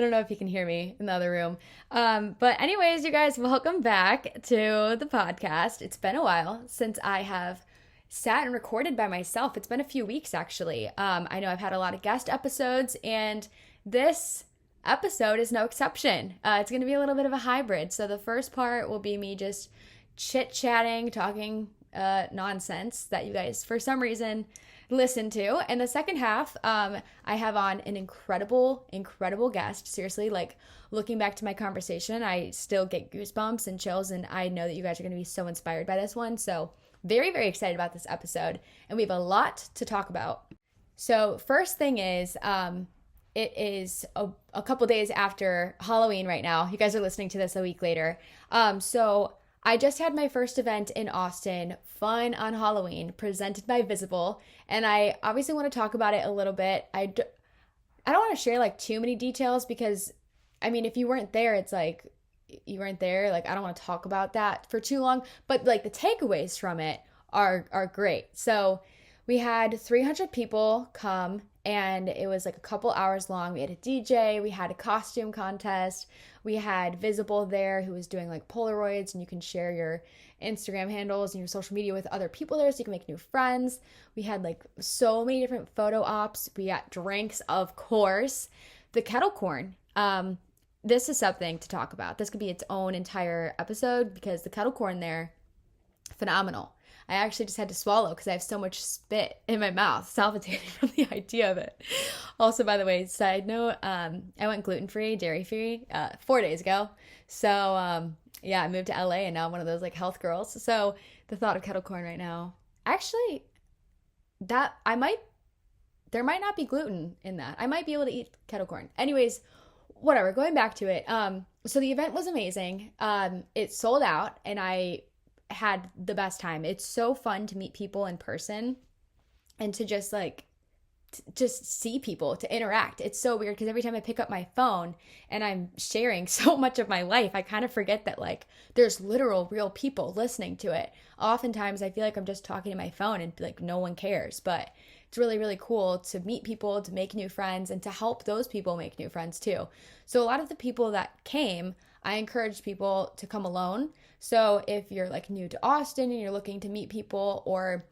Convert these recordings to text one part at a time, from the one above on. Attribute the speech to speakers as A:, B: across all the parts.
A: I don't know if you can hear me in the other room. But anyways, you guys, welcome back to the podcast. It's been a while since I have sat and recorded by myself. It's been a few weeks actually. I know I've had a lot of guest episodes, and this episode is no exception. It's going to be a little bit of a hybrid. So the first part will be me just chit-chatting, talking nonsense that you guys, for some reason, listen to. And the second half, I have on an incredible guest. Seriously, like looking back to my conversation, I still get goosebumps and chills, and I know that you guys are going to be so inspired by this one. So very, very excited about this episode, and we have a lot to talk about. So first thing is, it is a couple days after Halloween right now. You guys are listening to this a week later. So I just had my first event in Austin, Fun on Halloween, presented by Visible, and I obviously want to talk about it a little bit. I don't want to share like too many details because, I mean, if you weren't there, it's like you weren't there. Like, I don't want to talk about that for too long, but like the takeaways from it are great. So we had 300 people come, and it was like a couple hours long. We had a DJ, we had a costume contest, we had Visible there who was doing like Polaroids, and you can share your Instagram handles and your social media with other people there so you can make new friends. We had like so many different photo ops. We got drinks, of course. The kettle corn. This is something to talk about. This could be its own entire episode because the kettle corn there, phenomenal. I actually just had to swallow because I have so much spit in my mouth, salivating from the idea of it. Also, by the way, side note, I went gluten-free, dairy-free 4 days ago. So, yeah, I moved to LA and now I'm one of those like health girls. So the thought of kettle corn right now, actually, there might not be gluten in that. I might be able to eat kettle corn. Anyways, whatever, going back to it. So the event was amazing. It sold out, and I had the best time. It's so fun to meet people in person and to just like just see people, to interact. It's so weird because every time I pick up my phone and I'm sharing so much of my life, I kind of forget that like there's literal real people listening to it. Oftentimes I feel like I'm just talking to my phone and like no one cares, but it's really, really cool to meet people, to make new friends, and to help those people make new friends too. So a lot of the people that came, I encouraged people to come alone. So if you're like new to Austin and you're looking to meet people, or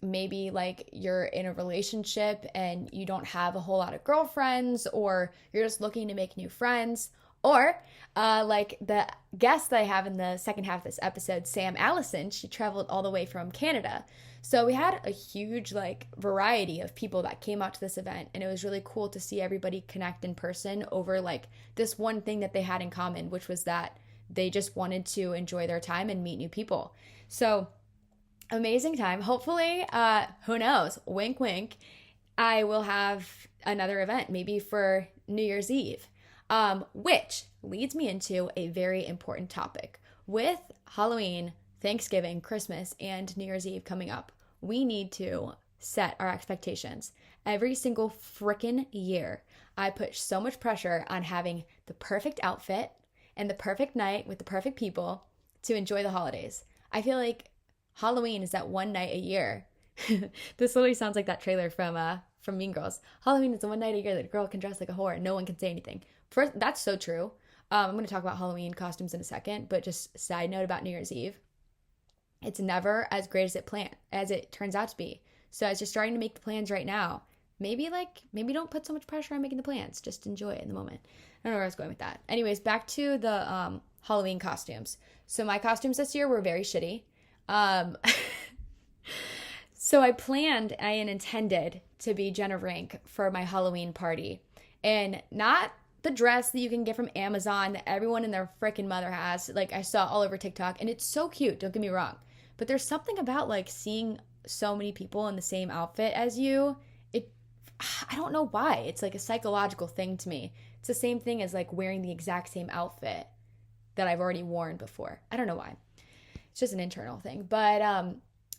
A: maybe like you're in a relationship and you don't have a whole lot of girlfriends, or you're just looking to make new friends, or like the guest that I have in the second half of this episode, Sam Allison, she traveled all the way from Canada. So we had a huge like variety of people that came out to this event, and it was really cool to see everybody connect in person over like this one thing that they had in common, which was that they just wanted to enjoy their time and meet new people. So amazing time. Hopefully, who knows, wink, wink, I will have another event maybe for New Year's Eve, which leads me into a very important topic. With Halloween, Thanksgiving, Christmas, and New Year's Eve coming up, we need to set our expectations. Every single freaking year, I put so much pressure on having the perfect outfit and the perfect night with the perfect people to enjoy the holidays. I feel like Halloween is that one night a year. This literally sounds like that trailer from Mean Girls. Halloween is the one night a year that a girl can dress like a whore and no one can say anything. First, that's so true. I'm going to talk about Halloween costumes in a second, but just side note about New Year's Eve. It's never as great as it turns out to be. So as you're starting to make the plans right now, maybe don't put so much pressure on making the plans. Just enjoy it in the moment. I don't know where I was going with that. Anyways, back to the Halloween costumes. So my costumes this year were very shitty. So I planned and intended to be Jenna Rink for my Halloween party. And not the dress that you can get from Amazon that everyone and their freaking mother has. Like I saw all over TikTok, and it's so cute, don't get me wrong. But there's something about like seeing so many people in the same outfit as you. I don't know why. It's like a psychological thing to me. It's the same thing as like wearing the exact same outfit that I've already worn before. I don't know why. It's just an internal thing. But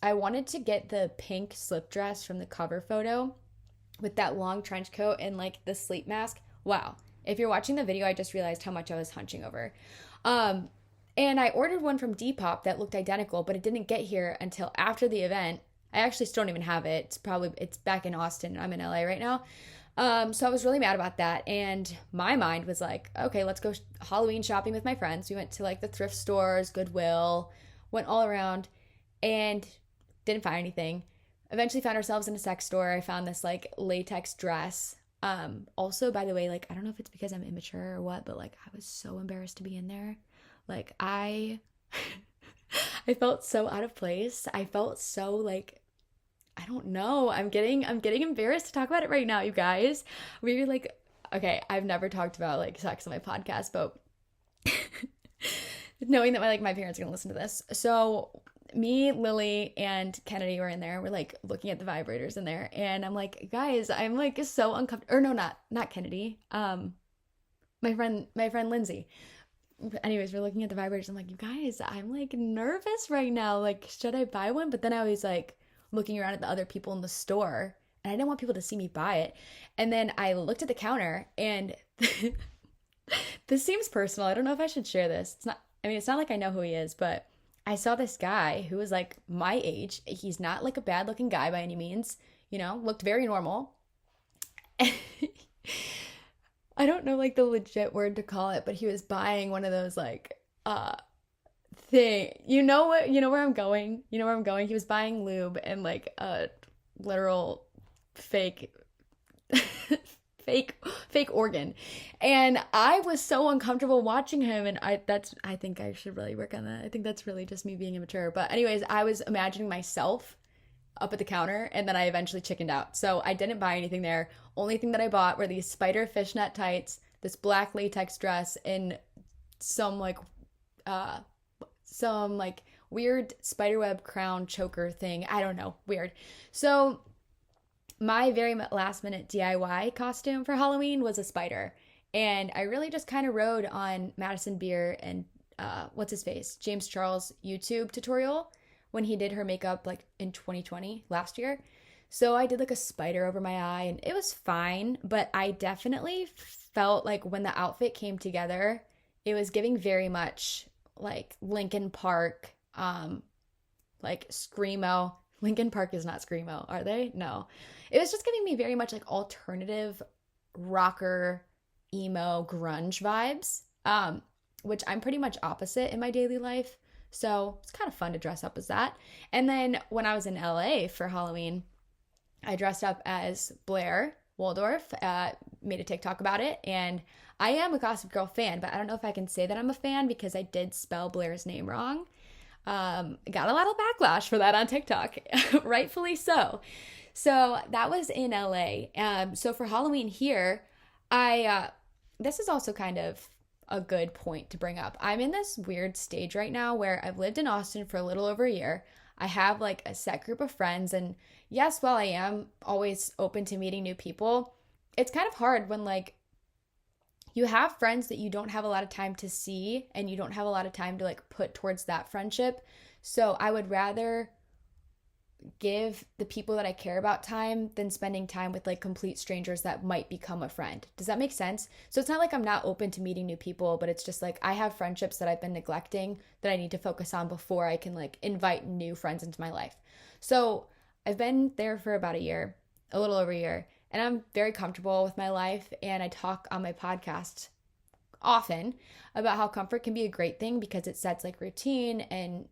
A: I wanted to get the pink slip dress from the cover photo with that long trench coat and like the sleep mask. Wow. If you're watching the video, I just realized how much I was hunching over. And I ordered one from Depop that looked identical, but it didn't get here until after the event. I actually still don't even have it. It's back in Austin. I'm in LA right now. So I was really mad about that. And my mind was like, okay, let's go Halloween shopping with my friends. We went to like the thrift stores, Goodwill, went all around and didn't find anything. Eventually found ourselves in a sex store. I found this like latex dress. Also, by the way, like, I don't know if it's because I'm immature or what, but like, I was so embarrassed to be in there. Like, I felt so out of place. I felt so like, I don't know. I'm getting embarrassed to talk about it right now, you guys. We were like, okay, I've never talked about like sex on my podcast, but knowing that my parents are gonna listen to this. So me, Lily, and Kennedy were in there. We're like looking at the vibrators in there, and I'm like, guys, I'm like so uncomfortable. Or no, not Kennedy. My friend Lindsay. Anyways, we're looking at the vibrators. I'm like, you guys, I'm like nervous right now. Like, should I buy one? But then I was like looking around at the other people in the store, and I didn't want people to see me buy it. And then I looked at the counter, and this seems personal. I don't know if I should share this. It's not, I mean, it's not like I know who he is, but I saw this guy who was like my age. He's not like a bad looking guy by any means, looked very normal. I don't know like the legit word to call it, but he was buying one of those like thing. You know where I'm going? You know where I'm going? He was buying lube and like a literal fake fake organ. And I was so uncomfortable watching him, and I think I should really work on that. I think that's really just me being immature. But anyways, I was imagining myself up at the counter, and then I eventually chickened out. So I didn't buy anything there. Only thing that I bought were these spider fishnet tights, this black latex dress, and some like weird spiderweb crown choker thing. I don't know, weird. So my very last minute DIY costume for Halloween was a spider. And I really just kind of rode on Madison Beer and what's his face? James Charles' YouTube tutorial when he did her makeup like in 2020 last year. So I did like a spider over my eye and it was fine, but I definitely felt like when the outfit came together, it was giving very much like Linkin Park, like Screamo. Linkin Park is not Screamo, are they? No. It was just giving me very much like alternative rocker, emo, grunge vibes, which I'm pretty much opposite in my daily life. So it's kind of fun to dress up as that. And then when I was in LA for Halloween, I dressed up as Blair Waldorf, made a TikTok about it. And I am a Gossip Girl fan, but I don't know if I can say that I'm a fan because I did spell Blair's name wrong. Got a lot of backlash for that on TikTok, rightfully so. So that was in LA. So for Halloween here, this is also kind of a good point to bring up. I'm in this weird stage right now where I've lived in Austin for a little over a year. I have like a set group of friends, and yes, while I am always open to meeting new people, it's kind of hard when like you have friends that you don't have a lot of time to see and you don't have a lot of time to like put towards that friendship. So I would rather give the people that I care about time than spending time with like complete strangers that might become a friend. Does that make sense? So it's not like I'm not open to meeting new people, but it's just like I have friendships that I've been neglecting that I need to focus on before I can like invite new friends into my life. So I've been there for about a year, a little over a year, and I'm very comfortable with my life. And I talk on my podcast often about how comfort can be a great thing because it sets like routine and,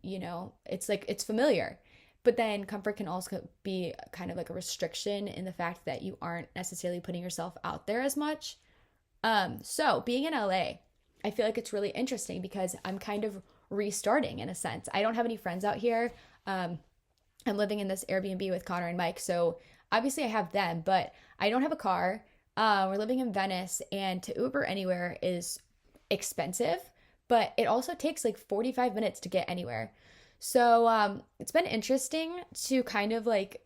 A: it's like it's familiar. But then comfort can also be kind of like a restriction in the fact that you aren't necessarily putting yourself out there as much. So being in LA, I feel like it's really interesting because I'm kind of restarting in a sense. I don't have any friends out here. I'm living in this Airbnb with Connor and Mike. So obviously I have them, but I don't have a car. We're living in Venice, and to Uber anywhere is expensive, but it also takes like 45 minutes to get anywhere. So it's been interesting to kind of like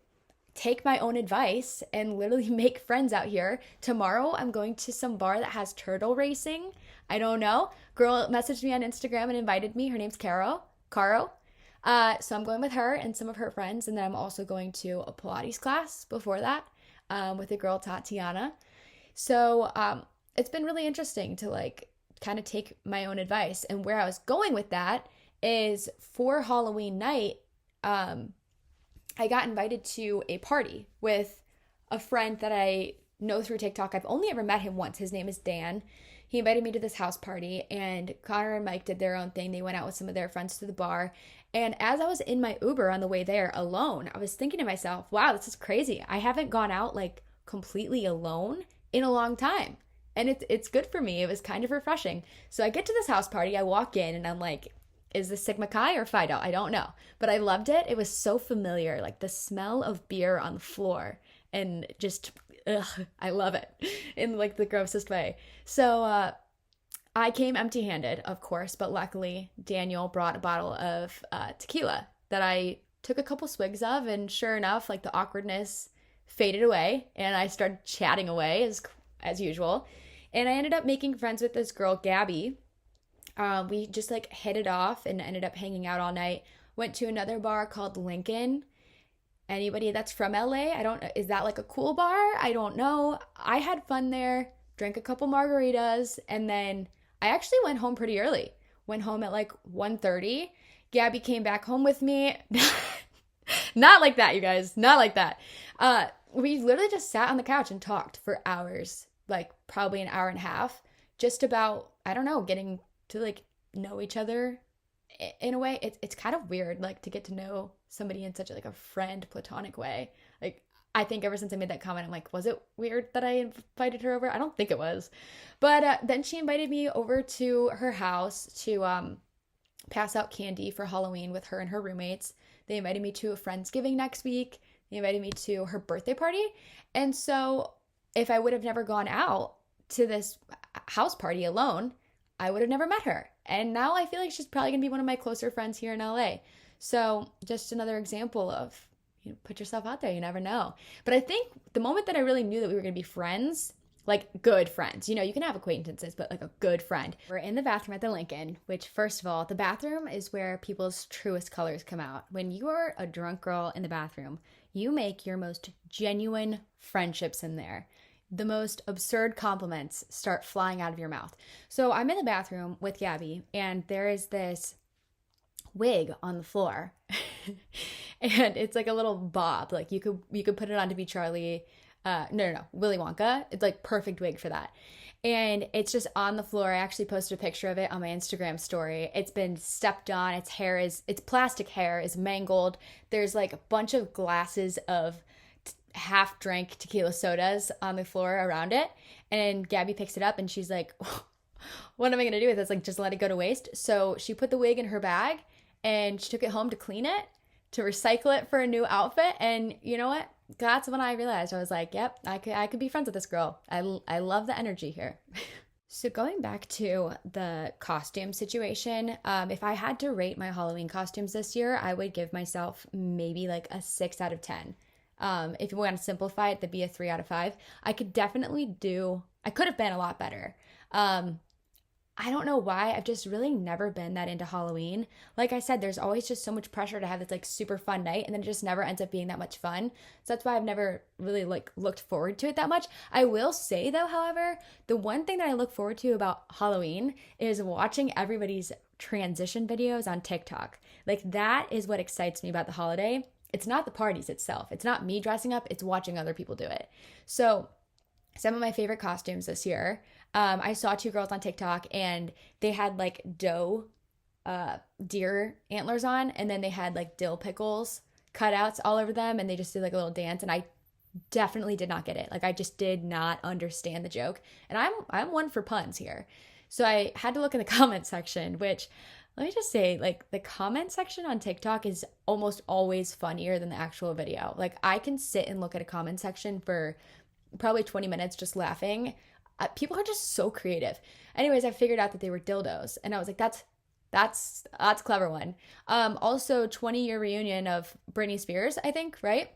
A: take my own advice and literally make friends out here. Tomorrow I'm going to some bar that has turtle racing. I don't know. Girl messaged me on Instagram and invited me. Her name's Caro. So I'm going with her and some of her friends. And then I'm also going to a Pilates class before that with a girl, Tatiana. So it's been really interesting to like kind of take my own advice. And where I was going with that is for Halloween night, I got invited to a party with a friend that I know through TikTok. I've only ever met him once. His name is Dan. He invited me to this house party, and Connor and Mike did their own thing. They went out with some of their friends to the bar. And as I was in my Uber on the way there alone, I was thinking to myself, wow, this is crazy. I haven't gone out like completely alone in a long time. And it's good for me. It was kind of refreshing. So I get to this house party, I walk in, and I'm like, is this Sigma Chi or Fido? I don't know. But I loved it. It was so familiar, like the smell of beer on the floor, and just, ugh, I love it in like the grossest way. So I came empty-handed, of course, but luckily Daniel brought a bottle of tequila that I took a couple swigs of, and sure enough, like the awkwardness faded away, and I started chatting away as usual. And I ended up making friends with this girl, Gabby. We just like hit it off and ended up hanging out all night. Went to another bar called Lincoln. Anybody that's from LA, is that like a cool bar? I don't know. I had fun there, drank a couple margaritas, and then I actually went home pretty early. Went home at like 1:30. Gabby came back home with me. Not like that, you guys. Not like that. We literally just sat on the couch and talked for hours, like probably an hour and a half, just about, I don't know, getting to like know each other in a way. It's kind of weird, like to get to know somebody in such a friend, platonic way. Like, I think ever since I made that comment, I'm like, was it weird that I invited her over? I don't think it was. But then she invited me over to her house to pass out candy for Halloween with her and her roommates. They invited me to a Friendsgiving next week. They invited me to her birthday party. And so if I would have never gone out to this house party alone, I would have never met her. And now I feel like she's probably going to be one of my closer friends here in LA. So just another example of, put yourself out there. You never know. But I think the moment that I really knew that we were going to be friends, like good friends, you can have acquaintances, but like a good friend. We're in the bathroom at the Lincoln, which first of all, the bathroom is where people's truest colors come out. When you are a drunk girl in the bathroom, you make your most genuine friendships in there. The most absurd compliments start flying out of your mouth. So I'm in the bathroom with Gabby, and there is this wig on the floor. And it's like a little bob. Like you could put it on to be Charlie. No, Willy Wonka. It's like perfect wig for that. And it's just on the floor. I actually posted a picture of it on my Instagram story. It's been stepped on. Its plastic hair is mangled. There's like a bunch of glasses of half-drank tequila sodas on the floor around it. And Gabby picks it up and she's like, what am I going to do with this? Like, just let it go to waste. So she put the wig in her bag and she took it home to clean it, to recycle it for a new outfit. And you know what? That's when I realized, I was like, yep, I could be friends with this girl. I love the energy here. So going back to the costume situation, if I had to rate my Halloween costumes this year, I would give myself maybe like a 6 out of 10. If you want to simplify it, that'd be a 3 out of 5. I could have been a lot better. I don't know why. I've just really never been that into Halloween. Like I said, there's always just so much pressure to have this like super fun night, and then it just never ends up being that much fun. So that's why I've never really like looked forward to it that much. I will say though, however, the one thing that I look forward to about Halloween is watching everybody's transition videos on TikTok. Like that is what excites me about the holiday. It's not the parties itself. It's not me dressing up. It's watching other people do it. So some of my favorite costumes this year, I saw 2 girls on TikTok and they had like deer antlers on, and then they had like dill pickles cutouts all over them, and they just did like a little dance, and I definitely did not get it. Like I just did not understand the joke, and I'm one for puns here. So I had to look in the comment section, which let me just say, like the comment section on TikTok is almost always funnier than the actual video. Like I can sit and look at a comment section for probably 20 minutes just laughing. People are just so creative. Anyways, I figured out that they were dildos, and I was like, that's a clever one. Also 20-year reunion of Britney Spears, I think, right?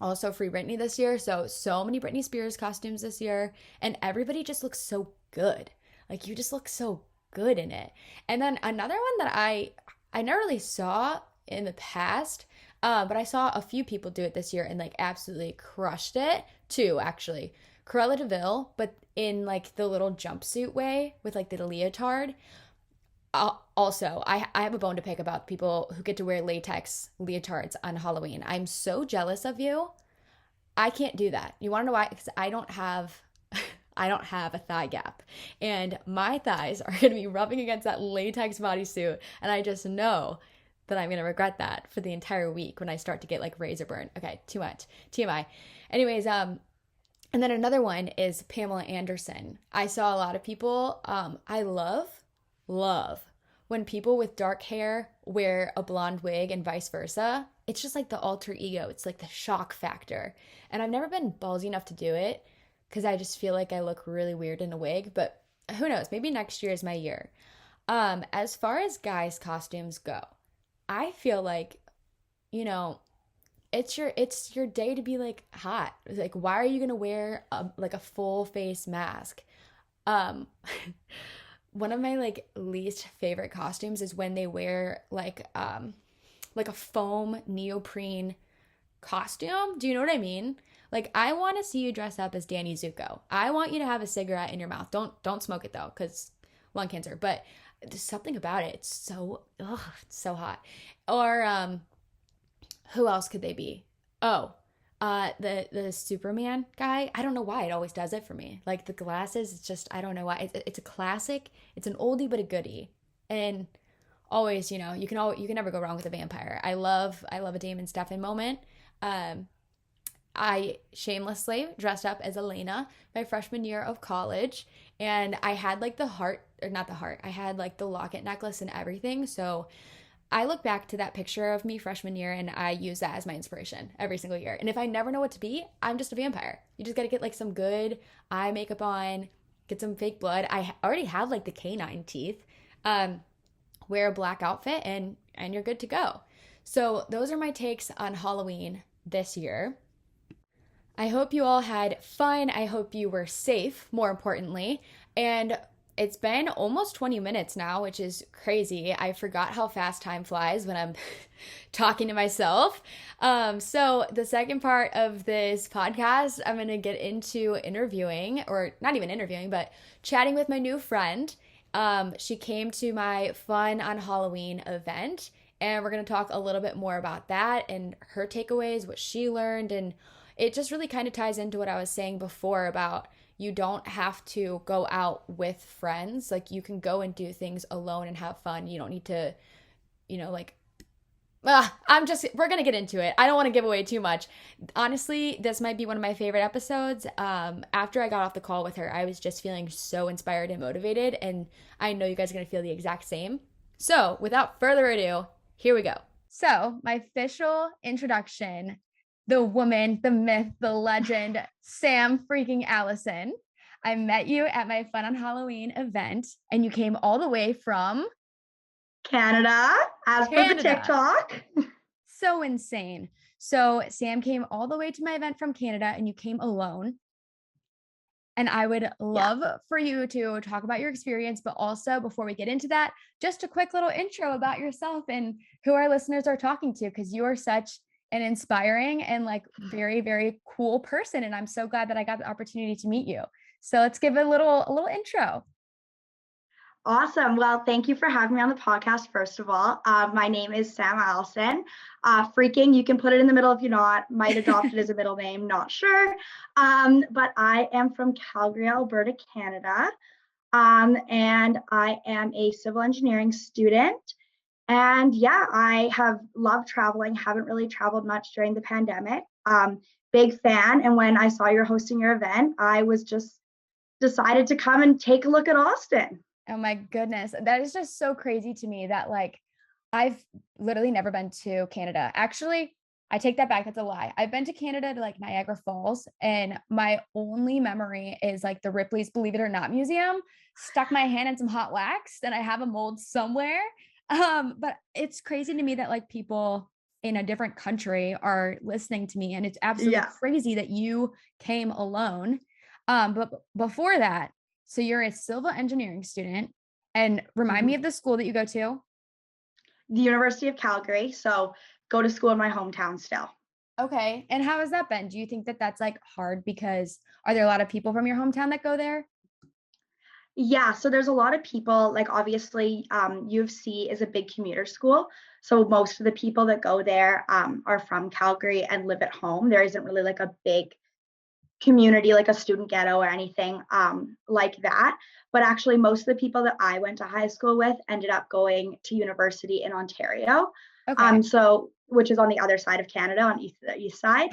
A: Also Free Britney this year. So many Britney Spears costumes this year, and everybody just looks so good. Like you just look so good in it. And then another one that I never really saw in the past, but I saw a few people do it this year and like absolutely crushed it. 2 actually. Cruella de Vil, but in like the little jumpsuit way with like the leotard. Also, I have a bone to pick about people who get to wear latex leotards on Halloween. I'm so jealous of you. I can't do that. You want to know why? Because I don't have I don't have a thigh gap. And my thighs are going to be rubbing against that latex bodysuit, and I just know that I'm going to regret that for the entire week when I start to get like razor burn. Okay, too much. TMI. Anyways, and then another one is Pamela Anderson. I saw a lot of people I love when people with dark hair wear a blonde wig and vice versa. It's just like the alter ego. It's like the shock factor. And I've never been ballsy enough to do it because I just feel like I look really weird in a wig, but who knows? Maybe next year is my year. As far as guys' costumes go, I feel like, you know, it's your day to be like hot. Like, why are you gonna wear like a full face mask? Um, one of my like least favorite costumes is when they wear like a foam neoprene costume. Do you know what I mean? Like, I want to see you dress up as Danny Zuko. I want you to have a cigarette in your mouth. Don't smoke it though, because lung cancer. But there's something about it. It's so hot. Or who else could they be? Oh, the Superman guy. I don't know why it always does it for me. Like the glasses, it's just I don't know why. It's a classic. It's an oldie but a goodie, and always, you can never go wrong with a vampire. I love a Damon Stefan moment. Um, I shamelessly dressed up as Elena my freshman year of college, and I had like the heart, or not the heart. I had like the locket necklace and everything. So I look back to that picture of me freshman year and I use that as my inspiration every single year. And if I never know what to be, I'm just a vampire. You just got to get like some good eye makeup on, get some fake blood. I already have like the canine teeth. Wear a black outfit and you're good to go. So those are my takes on Halloween this year. I hope you all had fun. I hope you were safe, more importantly. And it's been almost 20 minutes now, which is crazy. I forgot how fast time flies when I'm talking to myself. So the second part of this podcast, I'm going to get into interviewing, or not even interviewing, but chatting with my new friend. She came to my Fun on Halloween event, and we're going to talk a little bit more about that and her takeaways, what she learned, and it just really kind of ties into what I was saying before about you don't have to go out with friends. Like, you can go and do things alone and have fun. You don't need to, like, we're going to get into it. I don't want to give away too much. Honestly, this might be one of my favorite episodes. After I got off the call with her, I was just feeling so inspired and motivated, and I know you guys are going to feel the exact same. So without further ado, here we go. So my official introduction, the woman, the myth, the legend, Sam freaking Allison. I met you at my Fun on Halloween event, and you came all the way from
B: Canada, as per the TikTok.
A: So insane. So Sam came all the way to my event from Canada, and you came alone. And I would love for you to talk about your experience, but also before we get into that, just a quick little intro about yourself and who our listeners are talking to, because you are such an inspiring and like very, very cool person. And I'm so glad that I got the opportunity to meet you. So let's give a little intro.
B: Awesome. Well, thank you for having me on the podcast, first of all. My name is Sam Allison. Freaking, you can put it in the middle if you not. Might adopt it as a middle name, not sure. But I am from Calgary, Alberta, Canada. And I am a civil engineering student. And yeah, I have loved traveling, haven't really traveled much during the pandemic. Big fan. And when I saw you're hosting your event, I was just decided to come and take a look at Austin.
A: Oh my goodness. That is just so crazy to me that like I've literally never been to Canada. Actually, I take that back. That's a lie. I've been to Canada to like Niagara Falls, and my only memory is like the Ripley's Believe It or Not Museum. Stuck my hand in some hot wax, and I have a mold somewhere. But it's crazy to me that like people in a different country are listening to me, and it's absolutely crazy that you came alone. But before that, so you're a civil engineering student, and remind me of the school that you go to.
B: The University of Calgary. So go to school in my hometown still.
A: Okay. And how has that been? Do you think that that's like hard, because are there a lot of people from your hometown that go there?
B: Yeah, so there's a lot of people, like obviously U of C is a big commuter school. So most of the people that go there are from Calgary and live at home. There isn't really like a big community, like a student ghetto or anything like that. But actually, most of the people that I went to high school with ended up going to university in Ontario.
A: Okay.
B: So which is on the other side of Canada, on the east side.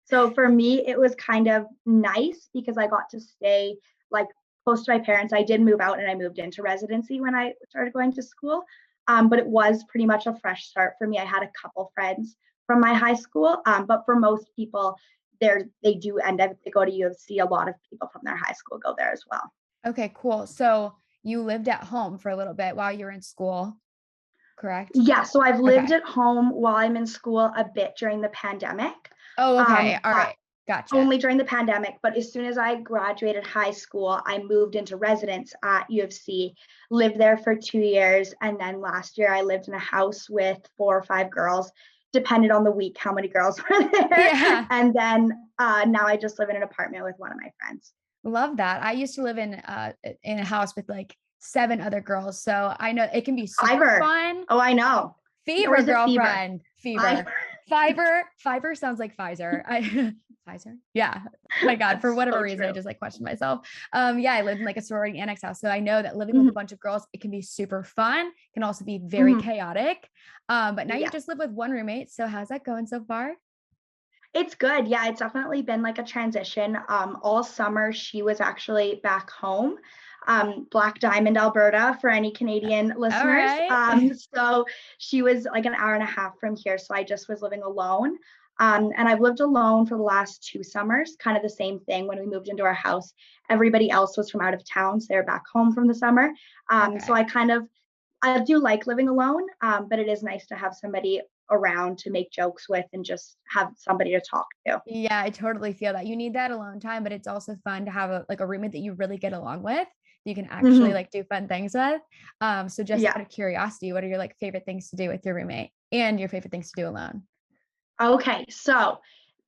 B: So for me, it was kind of nice because I got to stay like close to my parents. I did move out and I moved into residency when I started going to school. But it was pretty much a fresh start for me. I had a couple friends from my high school, but for most people, they do end up, they go to U of C. A lot of people from their high school go there as well.
A: Okay, cool. So you lived at home for a little bit while you were in school, correct?
B: Yeah, so I've lived
A: Okay.
B: at home while I'm in school a bit during the pandemic.
A: Oh, okay. All
B: But
A: right. Gotcha.
B: only during the pandemic. But as soon as I graduated high school, I moved into residence at U of C, lived there for 2 years. And then last year, I lived in a house with 4 or 5 girls, depended on the week how many girls were there.
A: Yeah.
B: And then now I just live in an apartment with one of my friends.
A: Love that. I used to live in a house with like 7 other girls. So I know it can be super
B: Fiverr.
A: fun.
B: Oh, I know. Or
A: Fever
B: is it fever?
A: girlfriend.
B: I
A: Fever. Fiverr sounds like Pfizer. Pfizer. Yeah. Oh my God. For
B: That's
A: whatever
B: so
A: reason, I
B: true.
A: just like questioned myself. Yeah, I lived in like a sorority annex house. So I know that living with a
B: Mhm,
A: bunch of girls, it can be super fun, can also be very
B: mhm.
A: chaotic. But now you
B: Yeah.
A: just live with one roommate. So how's that going so far?
B: It's good. Yeah, it's definitely been like a transition. All summer, she was actually back home, Black Diamond, Alberta, for any Canadian
A: All
B: listeners.
A: right.
B: So she was like an hour and a half from here. So I just was living alone. And I've lived alone for the last 2 summers, kind of the same thing. When we moved into our house, everybody else was from out of town. So they're back home from the summer. So
A: Okay.
B: I do like living alone, but it is nice to have somebody around to make jokes with and just have somebody to talk to.
A: Yeah, I totally feel that. You need that alone time, but it's also fun to have a roommate that you really get along with, that you can actually
B: Mhm.
A: like do fun things with. So just
B: Yeah.
A: out of curiosity, what are your like favorite things to do with your roommate and your favorite things to do alone?
B: Okay. So,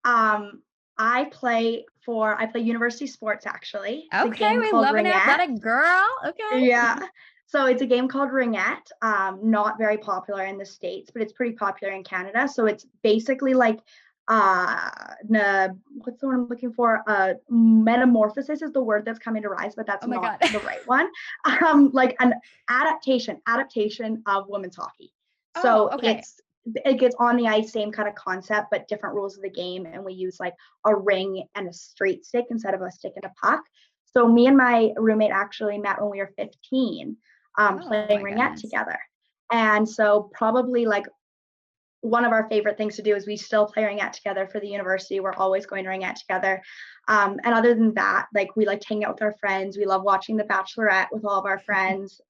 B: um, I play university sports actually. It's a
A: Okay,
B: game
A: we
B: called
A: love an
B: Ringette.
A: athletic girl. Okay.
B: Yeah. So it's a game called Ringette. Not very popular in the States, but it's pretty popular in Canada. So it's basically like what's the word I'm looking for? Metamorphosis is the word that's coming to rise, but
A: Oh
B: that's
A: my
B: not
A: God.
B: the right one. Like an adaptation of women's hockey.
A: Oh,
B: So
A: okay.
B: it gets on the ice, same kind of concept, but different rules of the game. And we use like a ring and a straight stick instead of a stick and a puck. So me and my roommate actually met when we were 15,
A: Oh
B: playing
A: my
B: ringette
A: goodness.
B: together. And so probably like one of our favorite things to do is we still play ringette together for the university. We're always going to ringette together. And other than that, like we like to hang out with our friends. We love watching The Bachelorette with all of our friends.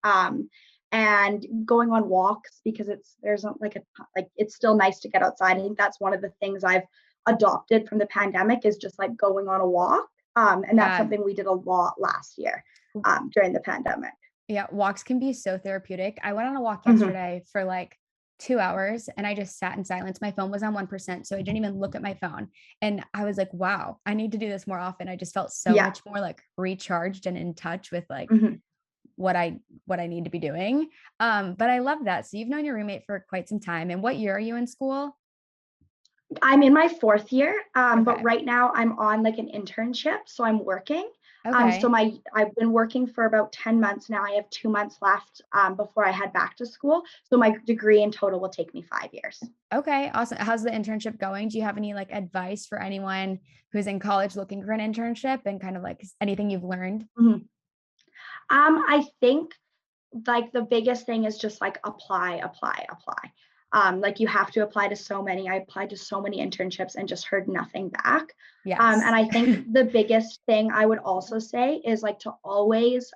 B: And going on walks because there's like it's still nice to get outside. I think that's one of the things I've adopted from the pandemic is just like going on a walk. And that's
A: Yeah.
B: something we did a lot last year during the pandemic.
A: Yeah, walks can be so therapeutic. I went on a walk
B: Mhm.
A: yesterday for like 2 hours and I just sat in silence. My phone was on 1%, so I didn't even look at my phone. And I was like, wow, I need to do this more often. I just felt so
B: Yeah.
A: much more like recharged and in touch with like
B: Mhm.
A: what I need to be doing. But I love that. So you've known your roommate for quite some time. And what year are you in school?
B: I'm in my fourth year, but
A: Okay.
B: right now I'm on like an internship, so I'm working. So
A: Okay.
B: I've been working for about 10 months now. I have 2 months left before I head back to school. So my degree in total will take me 5 years.
A: Okay. Awesome. How's the internship going? Do you have any like advice for anyone who's in college looking for an internship and kind of like anything you've learned?
B: Mhm. I think like the biggest thing is just like apply, apply, apply. Like you have to apply to so many. I applied to so many internships and just heard nothing back. And
A: Yes.
B: I think the biggest thing I would also say is like to always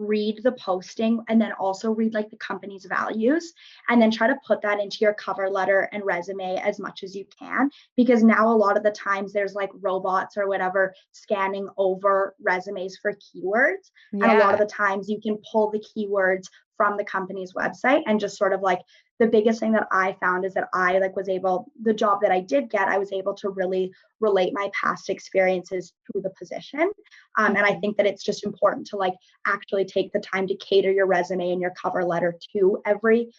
B: read the posting and then also read like the company's values and then try to put that into your cover letter and resume as much as you can because now a lot of the times there's like robots or whatever scanning over resumes for keywords and a lot of
A: Yeah.
B: the times you can pull the keywords from the company's website, and just sort of like the biggest thing that I found is that I like was able, the job that I did get, I was able to really relate my past experiences to the position. And I think that it's just important to like actually take the time to cater your resume and your cover letter to every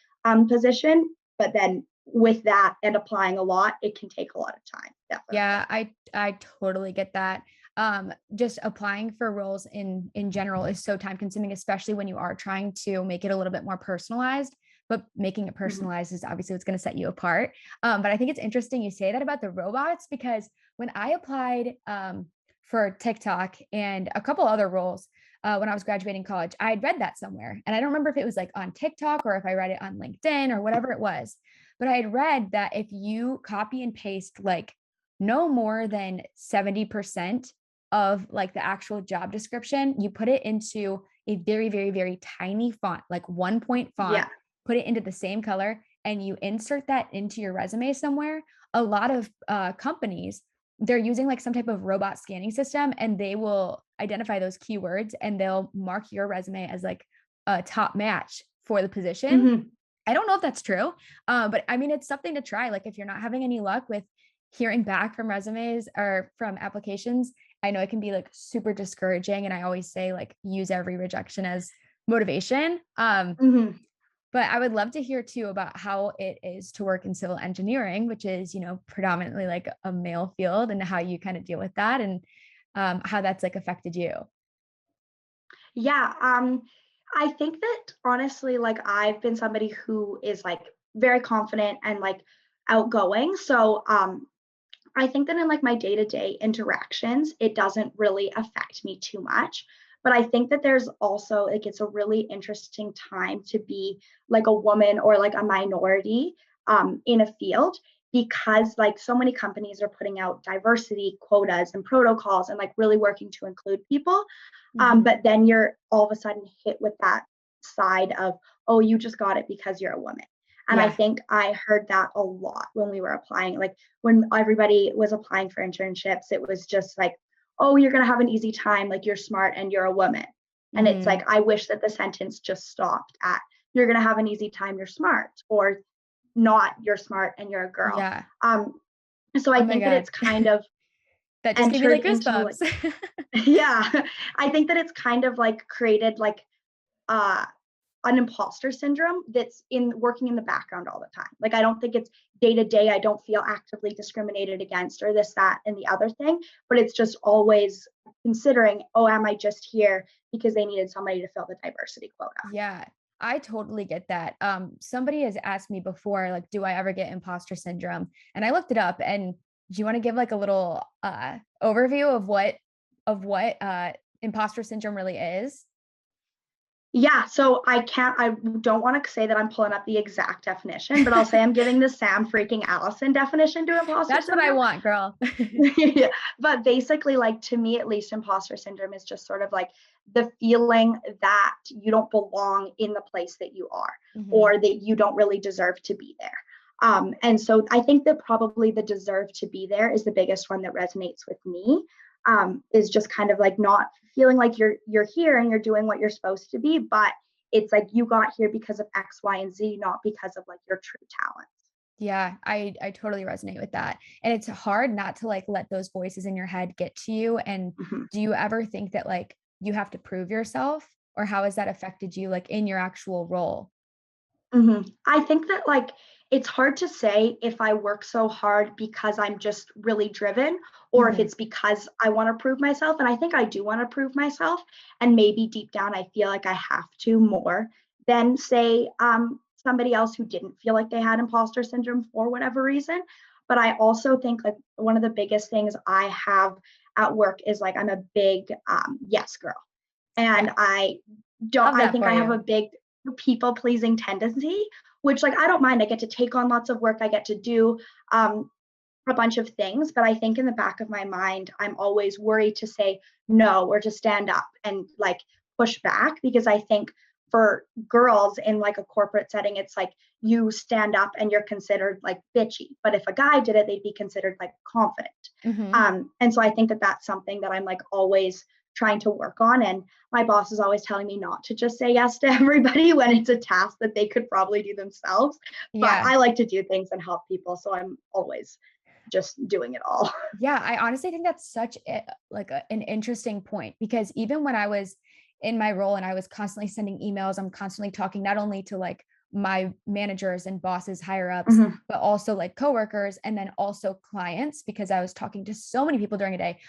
B: position. But then with that and applying a lot, it can take a lot of time. Definitely.
A: Yeah, I totally get that. Just applying for roles in general is so time consuming, especially when you are trying to make it a little bit more personalized. But making it
B: Mhm.
A: personalized is obviously what's going to set you apart. But I think it's interesting you say that about the robots, because when I applied for TikTok and a couple other roles when I was graduating college, I had read that somewhere. And I don't remember if it was like on TikTok or if I read it on LinkedIn or whatever it was. But I had read that if you copy and paste like no more than 70% of like the actual job description, you put it into a very, very, very tiny font, like 1 point font,
B: Yeah.
A: put it into the same color, and you insert that into your resume somewhere. A lot of companies, they're using like some type of robot scanning system, and they will identify those keywords and they'll mark your resume as like a top match for the position.
B: Mhm.
A: I don't know if that's true, but I mean, it's something to try. Like if you're not having any luck with hearing back from resumes or from applications, I know it can be like super discouraging. And I always say like use every rejection as motivation.
B: Mhm.
A: But I would love to hear too about how it is to work in civil engineering, which is, predominantly like a male field, and how you kind of deal with that, and how that's like affected you.
B: Yeah, I think that honestly, like I've been somebody who is like very confident and like outgoing. So I think that in like my day-to-day interactions, it doesn't really affect me too much. But I think that there's also like it's a really interesting time to be like a woman or like a minority in a field, because like so many companies are putting out diversity quotas and protocols and like really working to include people.
A: Mhm.
B: But then you're all of a sudden hit with that side of, oh, you just got it because you're a woman. And I
A: Yeah.
B: think I heard that a lot when we were applying. Like when everybody was applying for internships, it was just like, oh, you're going to have an easy time. Like you're smart and you're a woman. And it's
A: Mhm.
B: like, I wish that the sentence just stopped at, you're going to have an easy time, you're smart, or not, you're smart and you're a girl.
A: Yeah.
B: Um, so I
A: Oh my
B: think that
A: God.
B: it's kind of
A: That just gave me
B: entered
A: like
B: into like,
A: goosebumps.
B: yeah, I think that it's kind of like created like uh an imposter syndrome that's in working in the background all the time. Like I don't think it's day to day. I don't feel actively discriminated against or this, that, and the other thing, but it's just always considering, oh, am I just here because they needed somebody to fill the diversity quota?
A: Yeah, I totally get that. Somebody has asked me before, like, do I ever get imposter syndrome? And I looked it up. And do you want to give like a little overview of what imposter syndrome really is?
B: Yeah, so I don't want to say that I'm pulling up the exact definition, but I'll say I'm giving the Sam freaking Allison definition to imposter
A: That's what I
B: syndrome.
A: want, girl.
B: Yeah. But basically, like to me at least, imposter syndrome is just sort of like the feeling that you don't belong in the place that you are,
A: Hmm.
B: or that you don't really deserve to be there. And so I think that probably the deserve to be there is the biggest one that resonates with me. Is just kind of like not feeling like you're here and you're doing what you're supposed to be, but it's like you got here because of X, Y, and Z, not because of like your true talents.
A: Yeah, I totally resonate with that. And it's hard not to like let those voices in your head get to you. And
B: Mhm.
A: do you ever think that like you have to prove yourself, or how has that affected you like in your actual role?
B: I think that like it's hard to say if I work so hard because I'm just really driven, or if
A: Hmm.
B: it's because I want to prove myself. And I think I do want to prove myself. And maybe deep down, I feel like I have to more than say somebody else who didn't feel like they had imposter syndrome for whatever reason. But I also think like one of the biggest things I have at work is like I'm a big yes girl. And
A: Yeah, love
B: I
A: that
B: think
A: for
B: I have a
A: you.
B: big people pleasing tendency, which like I don't mind. I get to take on lots of work. I get to do um, a bunch of things, but I think in the back of my mind, I'm always worried to say no or to stand up and like push back, because I think for girls in like a corporate setting, it's like you stand up and you're considered like bitchy. But if a guy did it, they'd be considered like confident.
A: Hmm.
B: And so I think that that's something that I'm like always trying to work on. And my boss is always telling me not to just say yes to everybody when it's a task that they could probably do themselves. But
A: Yeah.
B: I like to do things and help people. So I'm always just doing it all.
A: Yeah, I honestly think that's such an interesting point, because even when I was in my role and I was constantly sending emails, I'm constantly talking not only to like my managers and bosses, higher ups,
B: Mhm,
A: but also like coworkers and then also clients, because I was talking to so many people during a day.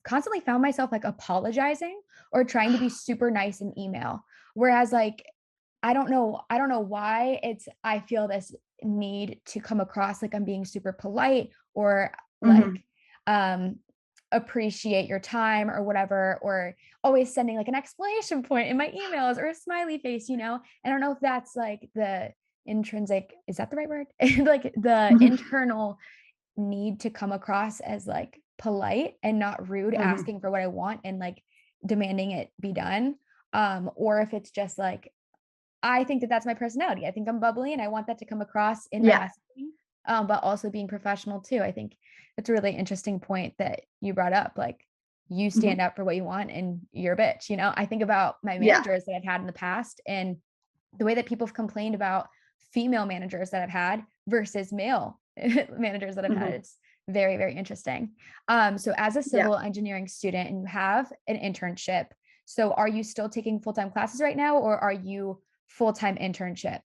A: Constantly found myself like apologizing or trying to be super nice in email. Whereas like I don't know why I feel this need to come across like I'm being super polite or
B: mhm,
A: like um appreciate your time or whatever, or always sending like an exclamation point in my emails or a smiley face, you know. I don't know if that's like the intrinsic, is that the right word? Like the
B: mhm,
A: internal need to come across as like polite and not rude,
B: mhm.
A: asking for what I want and like demanding it be done. Or if it's just like I think that that's my personality. I think I'm bubbly and I want that to come across in my
B: Yeah.
A: messaging, but also being professional too. I think it's a really interesting point that you brought up. Like, you
B: Mhm.
A: stand up for what you want and you're a bitch. You know, I think about my
B: Yeah.
A: managers that I've had in the past and the way that people have complained about female managers that I've had versus male managers that I've had.
B: Mhm.
A: It's very, very interesting. So as a
B: Yeah.
A: civil engineering student and you have an internship, so are you still taking full-time classes right now, or are you full-time internship?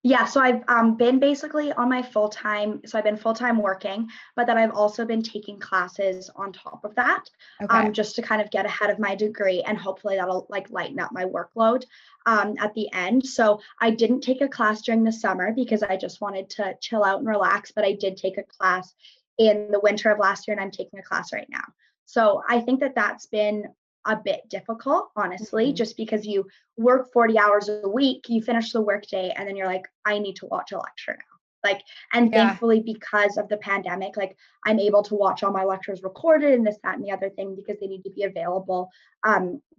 B: Yeah, so I've been basically on my full time. So I've been full time working, but then I've also been taking classes on top of that,
A: Okay.
B: just to kind of get ahead of my degree, and hopefully that'll like lighten up my workload at the end. So I didn't take a class during the summer because I just wanted to chill out and relax, but I did take a class in the winter of last year, and I'm taking a class right now. So I think that that's been a bit difficult, honestly,
A: Mhm.
B: just because you work 40 hours a week, you finish the workday, and then you're like, I need to watch a lecture now. Like, and
A: Yeah.
B: thankfully, because of the pandemic, like I'm able to watch all my lectures recorded and this, that, and the other thing because they need to be available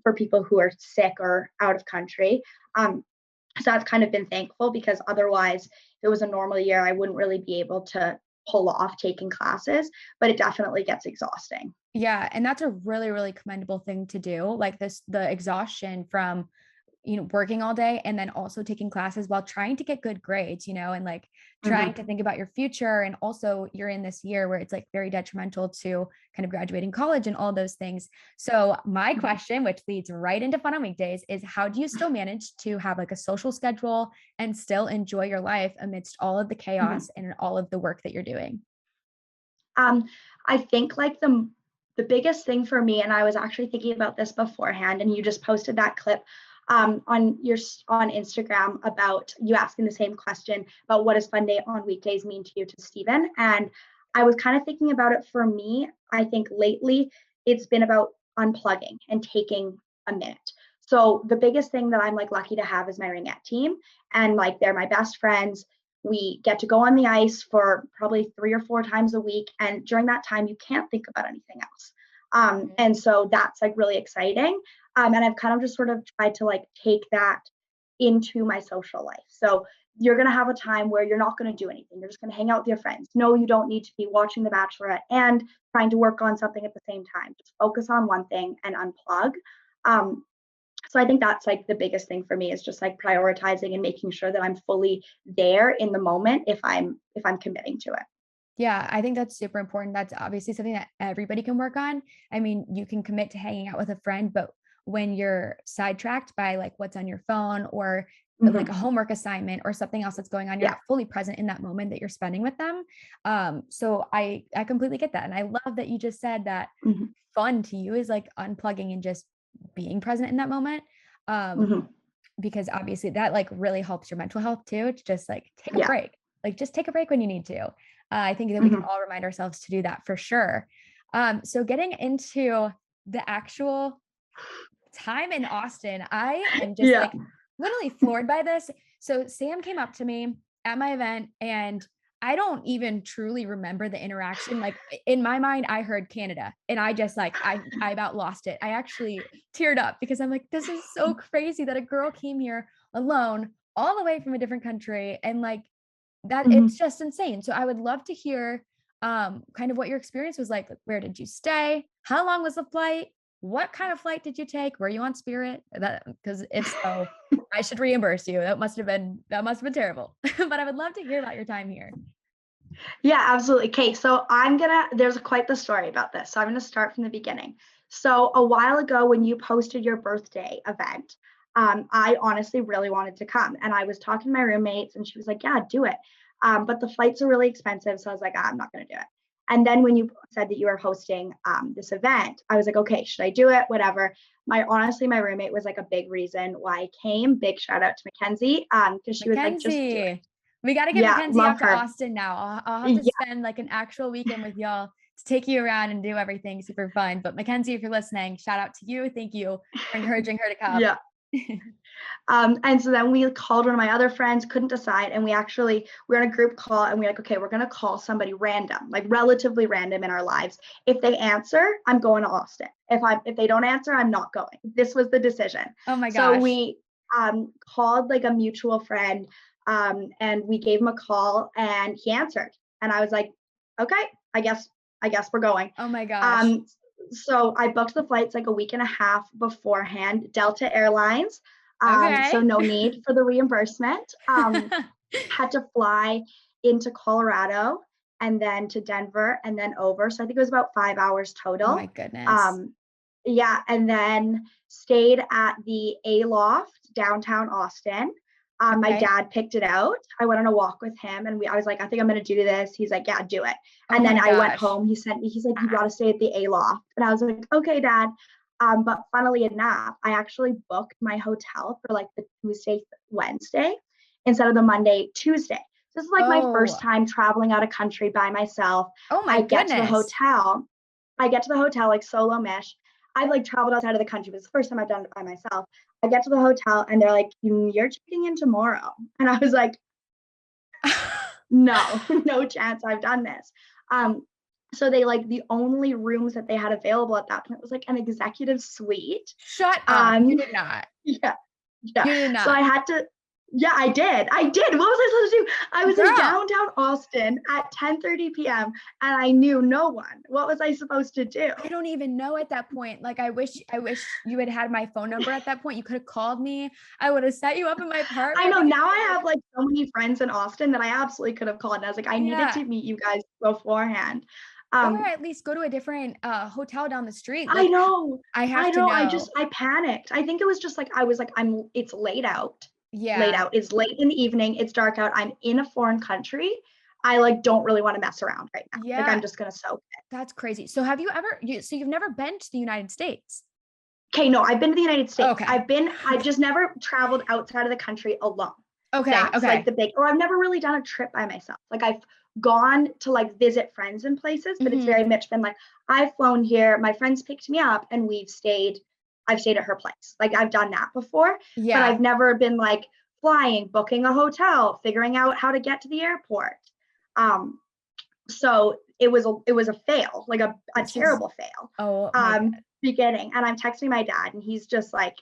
B: for people who are sick or out of country. Um, so that's kind of been thankful because otherwise, if it was a normal year, I wouldn't really be able to pull off taking classes, but it definitely gets exhausting.
A: Yeah, and that's a really, really commendable thing to do. Like the exhaustion from, you know, working all day and then also taking classes while trying to get good grades, you know, and like trying
B: Mhm,
A: to think about your future. And also you're in this year where it's like very detrimental to kind of graduating college and all those things. So my
B: mhm.
A: question, which leads right into Fun on Weekdays, is how do you still manage to have like a social schedule and still enjoy your life amidst all of the
B: Mhm.
A: chaos and all of the work that you're doing?
B: Um, I think like the biggest thing for me, and I was actually thinking about this beforehand, and you just posted that clip on Instagram about you asking the same question about what does fun day on weekdays mean to you to Stephen. And I was kind of thinking about it for me. I think lately it's been about unplugging and taking a minute. So the biggest thing that I'm like lucky to have is my ringette team, and like they're my best friends. We get to go on the ice for probably 3 or 4 times a week. And during that time, you can't think about anything else. And so that's like really exciting. And I've kind of just sort of tried to like take that into my social life. So you're going to have a time where you're not going to do anything. You're just going to hang out with your friends. No, you don't need to be watching The Bachelorette and trying to work on something at the same time. Just focus on one thing and unplug. Um, so I think that's like the biggest thing for me is just like prioritizing and making sure that I'm fully there in the moment if I'm committing to it.
A: Yeah, I think that's super important. That's obviously something that everybody can work on. I mean, you can commit to hanging out with a friend, but when you're sidetracked by like what's on your phone or like a
B: Mhm.
A: homework assignment or something else that's going on, you're
B: Yeah.
A: not fully present in that moment that you're spending with them. So I completely get that. And I love that you just said that
B: Mhm.
A: fun to you is like unplugging and just being present in that moment. Um,
B: Mhm.
A: because obviously that like really helps your mental health too, to just like take a
B: Yeah.
A: break, like just take a break when you need to. I think that we can
B: Mhm.
A: all remind ourselves to do that for sure. So getting into the actual time in Austin, I am just
B: Yeah.
A: like literally floored by this. So Sam came up to me at my event and I don't even truly remember the interaction. Like in my mind, I heard Canada and I just like I about lost it. I actually teared up because I'm like, this is so crazy that a girl came here alone all the way from a different country and like that it's
B: Mhm.
A: just insane. So I would love to hear kind of what your experience was like. Like, where did you stay? How long was the flight? what kind of flight did you take? Were you on Spirit? That because if so, I should reimburse you. That must have been terrible. But I would love to hear about your time here.
B: Yeah, absolutely. Okay, so there's quite the story about this. So I'm gonna start from the beginning. So a while ago, when you posted your birthday event, I honestly really wanted to come. And I was talking to my roommates, and she was like, yeah, do it. But the flights are really expensive. So I was like, I'm not gonna do it. And then when you said that you were hosting this event, I was like, okay, should I do it? Whatever. My roommate was like a big reason why I came. Big shout out to Mackenzie, because she was like, just do it.
A: Mackenzie. We got to get
B: Yeah,
A: Mackenzie
B: love
A: out to
B: her.
A: Austin now. I'll have to
B: Yeah,
A: spend like an actual weekend with y'all to take you around and do everything super fun. But Mackenzie, if you're listening, shout out to you. Thank you for encouraging her to come.
B: yeah. And so then we called one of my other friends, couldn't decide, and we're on a group call, and we're like, okay, we're gonna call somebody random, like relatively random in our lives. If they answer, I'm going to Austin. If they don't answer, I'm not going. This was the decision.
A: Oh my
B: So
A: gosh.
B: we called like a mutual friend, and we gave him a call, and he answered, and I was like, okay, I guess we're going.
A: Oh my gosh.
B: Um, so I booked the flights like a week and a half beforehand, Delta Airlines. So
A: Okay.
B: no need for the reimbursement. Had to fly into Colorado and then to Denver and then over. So I think it was about 5 hours
A: Oh my
B: total.
A: goodness.
B: Um, yeah, and then stayed at the A Loft downtown Austin. My
A: Okay.
B: dad picked it out. I went on a walk with him, and I was like, I think I'm gonna do this. He's like, yeah, do it.
A: Oh
B: And then
A: my
B: I went
A: gosh.
B: home. He's like, you gotta stay at the A Loft. And I was like, okay, dad. But funnily enough, I actually booked my hotel for like the Tuesday, Wednesday instead of the Monday, Tuesday. This is like my first
A: Oh,
B: time traveling out of country by myself.
A: oh my
B: I get to the
A: goodness.
B: hotel. I get to the hotel like solo mish. I've like traveled outside of the country, but it's the first time I've done it by myself. I get to the hotel and they're like, you're checking in tomorrow. And I was like, no, no chance I've done this. Um, so they like the only rooms that they had available at that point was like an executive suite.
A: Shut up. You
B: Um,
A: did not.
B: yeah, yeah.
A: You did
B: So
A: not.
B: I had to, yeah, I did. I did. What was I supposed to do? I was in
A: Girl,
B: downtown Austin at 10:30 p.m. and I knew no one. What was I supposed to do?
A: I don't even know at that point. Like I wish you had my phone number at that point. You could have called me. I would have set you up in my
B: I
A: apartment.
B: know
A: We could
B: now
A: have
B: I
A: been like,
B: have like so many friends in Austin that I absolutely could have called. And I was like, I needed
A: yeah.
B: to meet you guys beforehand.
A: Or
B: Um,
A: at least go to a different hotel down the street.
B: I
A: Like
B: know,
A: I have
B: I
A: to
B: know.
A: know.
B: I panicked. I think it was just like I was like, it's late out. Late
A: Yeah.
B: out. It's late in the evening. It's dark out. I'm in a foreign country. I like don't really want to mess around right now. Like
A: Yeah.
B: I'm just gonna soak it.
A: That's crazy. So have you ever so you've never been to the United States?
B: Okay, no, I've been to the United States.
A: Okay.
B: I've just never traveled outside of the country alone.
A: Okay.
B: That's like
A: Okay.
B: the big, or I've never really done a trip by myself. Like I've gone to like visit friends in places, but it's very
A: Hmm.
B: much been like I've flown here, my friends picked me up, and I've stayed at her place. Like I've done that before, but
A: Yeah.
B: I've never been like flying, booking a hotel, figuring out how to get to the airport. Um, so it was a fail, like a
A: This is
B: terrible fail.
A: oh my God.
B: Beginning, and I'm texting my dad, and he's just like,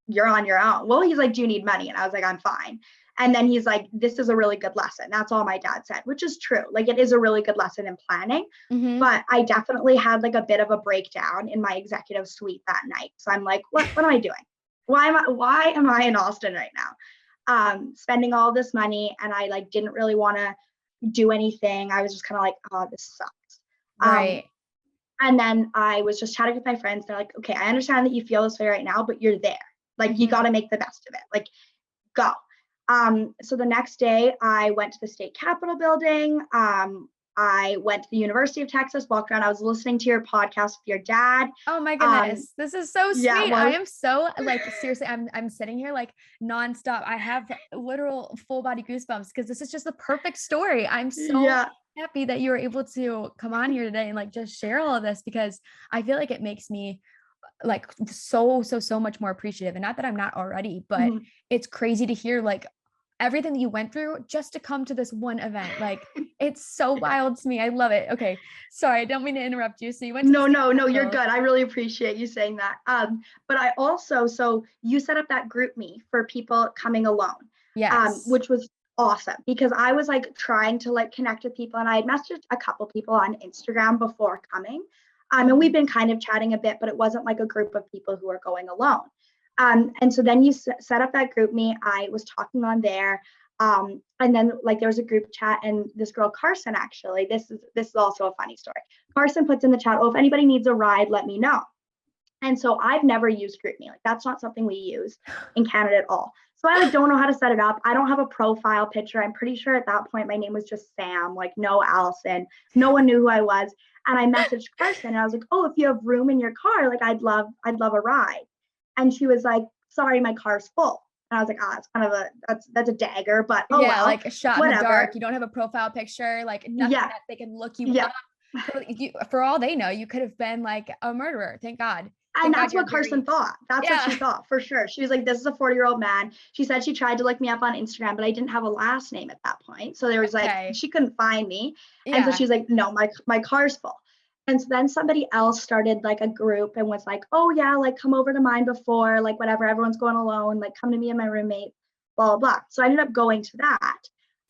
B: "You're on your own." Well, he's like, "Do you need money?" And I was like, "I'm fine." And then he's like, "This is a really good lesson." That's all my dad said, which is true. Like it is a really good lesson in planning.
A: Hmm.
B: But I definitely had like a bit of a breakdown in my executive suite that night. So I'm like, what am I doing? Why am I in Austin right now? Spending all this money, and I like didn't really want to do anything. I was just kind of like, oh, this sucks. Um,
A: Right.
B: and then I was just chatting with my friends. They're like, okay, I understand that you feel this way right now, but you're there. Like you got
A: Hmm.
B: to make the best of it. Like go. So the next day I went to the state capitol building. I went to the University of Texas, walked around. I was listening to your podcast with your dad.
A: Oh my
B: Um,
A: goodness. This is so
B: yeah,
A: sweet. I
B: well,
A: am so like seriously, I'm sitting here like nonstop. I have literal full body goosebumps because this is just the perfect story. I'm so
B: yeah.
A: happy that you were able to come on here today and like just share all of this because I feel like it makes me like so much more appreciative. And not that I'm not already, but
B: Mhm.
A: it's crazy to hear like everything that you went through just to come to this one event. Like it's so wild to me. I love it. Okay. Sorry, I don't mean to interrupt you. So you went to the
B: No,
A: state
B: no, no, you're
A: capitol.
B: good. I really appreciate you saying that. But I also, so you set up that group me for people coming alone,
A: Yes.
B: which was awesome because I was like trying to like connect with people, and I had messaged a couple people on Instagram before coming. And we've been kind of chatting a bit, but it wasn't like a group of people who are going alone. And so then you set up that group meet. I was talking on there. And then like there was a group chat, and this girl, Carson, actually, this is also a funny story. Carson puts in the chat, oh, if anybody needs a ride, let me know. And so I've never used GroupMe. Like that's not something we use in Canada at all. So I like don't know how to set it up. I don't have a profile picture. I'm pretty sure at that point my name was just Sam, like no Allison. No one knew who I was. And I messaged Carson and I was like, oh, if you have room in your car, like I'd love a ride. And she was like, sorry, my car's full. And I was like, oh, that's kind of that's a dagger, but oh
A: yeah,
B: well,
A: like a shot
B: whatever.
A: in the dark. You don't have a profile picture, like nothing
B: Yeah.
A: that they can look you
B: Yeah.
A: up. For all they know, you could have been like a murderer. Thank God.
B: And that's what Carson thought. That's what she thought for sure. She was like, this is a 40-year-old man. She said she tried to look me up on Instagram, but I didn't have a last name at that point. So there was like, she couldn't find me. And so she's like, no, my car's full. And so then somebody else started like a group and was like, oh yeah, like come over to mine before, like whatever, everyone's going alone, like come to me and my roommate, blah, blah, blah. So I ended up going to that.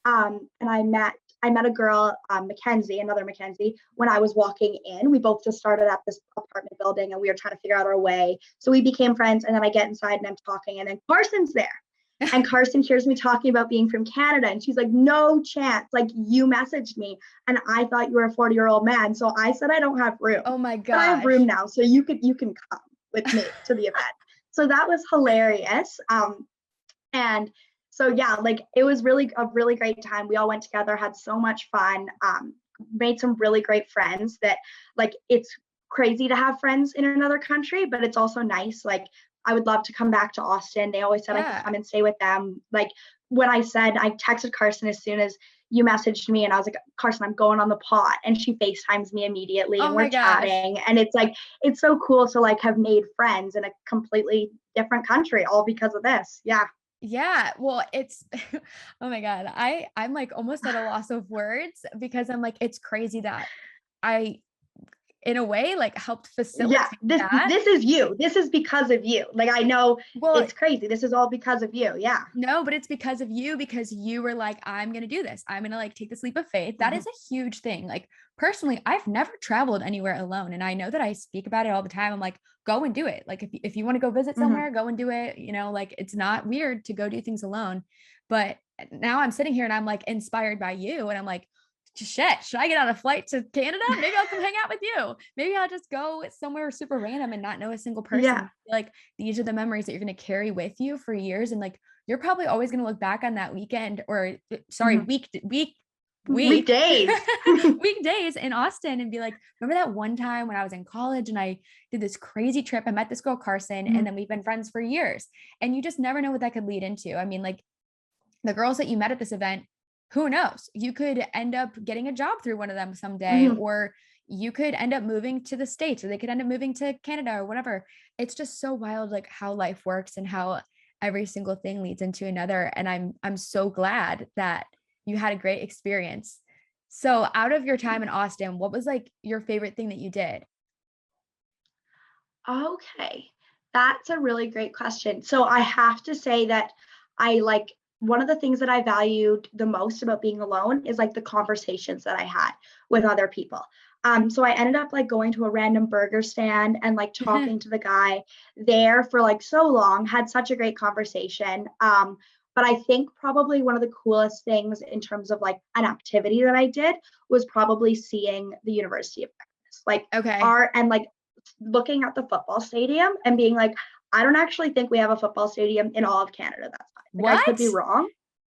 B: And I met a girl, Mackenzie, another Mackenzie, when I was walking in. We both just started at this apartment building and we were trying to figure out our way. So we became friends, and then I get inside and I'm talking, and then Carson's there. And Carson hears me talking about being from Canada, and she's like, no chance, like you messaged me and I thought you were a 40-year-old man. So I said, I don't have room.
A: Oh my God.
B: But I have room now, so you can come with me to the event. So that was hilarious. And so yeah, like it was really a really great time. We all went together, had so much fun, made some really great friends that like it's crazy to have friends in another country, but it's also nice. Like I would love to come back to Austin. They always said I could come and stay with them. Like when I texted Carson as soon as you messaged me, and I was like, Carson, I'm going on the pod. And she FaceTimes me immediately, and we're chatting. And it's like, it's so cool to like have made friends in a completely different country all because of this. Yeah.
A: Yeah, well, it's oh my God. I'm like almost at a loss of words, because I'm like, it's crazy that I in a way like helped facilitate that.
B: This is you. This is because of you. Like I know it's crazy. This is all because of you. Yeah.
A: No, but it's because of you, because you were like, I'm going to do this. I'm going to like take this leap of faith. That is a huge thing. Like personally, I've never traveled anywhere alone. And I know that I speak about it all the time. I'm like, go and do it. Like if you want to go visit somewhere, go and do it. You know, like it's not weird to go do things alone. But now I'm sitting here and I'm like inspired by you. And I'm like, shit, should I get on a flight to Canada? Maybe I'll come hang out with you. Maybe I'll just go somewhere super random and not know a single person.
B: Yeah.
A: Like these are the memories that you're going to carry with you for years. And like, you're probably always going to look back on that weekend, or sorry, weekdays weekdays in Austin and be like, remember that one time when I was in college and I did this crazy trip, I met this girl Carson, and then we've been friends for years. And you just never know what that could lead into. I mean, like the girls that you met at this event, who knows? You could end up getting a job through one of them someday, or you could end up moving to the States, or they could end up moving to Canada or whatever. It's just so wild, like how life works and how every single thing leads into another. And I'm so glad that you had a great experience. So out of your time in Austin, what was like your favorite thing that you did?
B: Okay. That's a really great question. So I have to say that I like one of the things that I valued the most about being alone is like the conversations that I had with other people. So I ended up like going to a random burger stand and like talking to the guy there for like so long, had such a great conversation. But I think probably one of the coolest things in terms of like an activity that I did was probably seeing the University of Texas, like and like looking at the football stadium and being like, I don't actually think we have a football stadium in all of Canada. That's fine. Like, I could be wrong.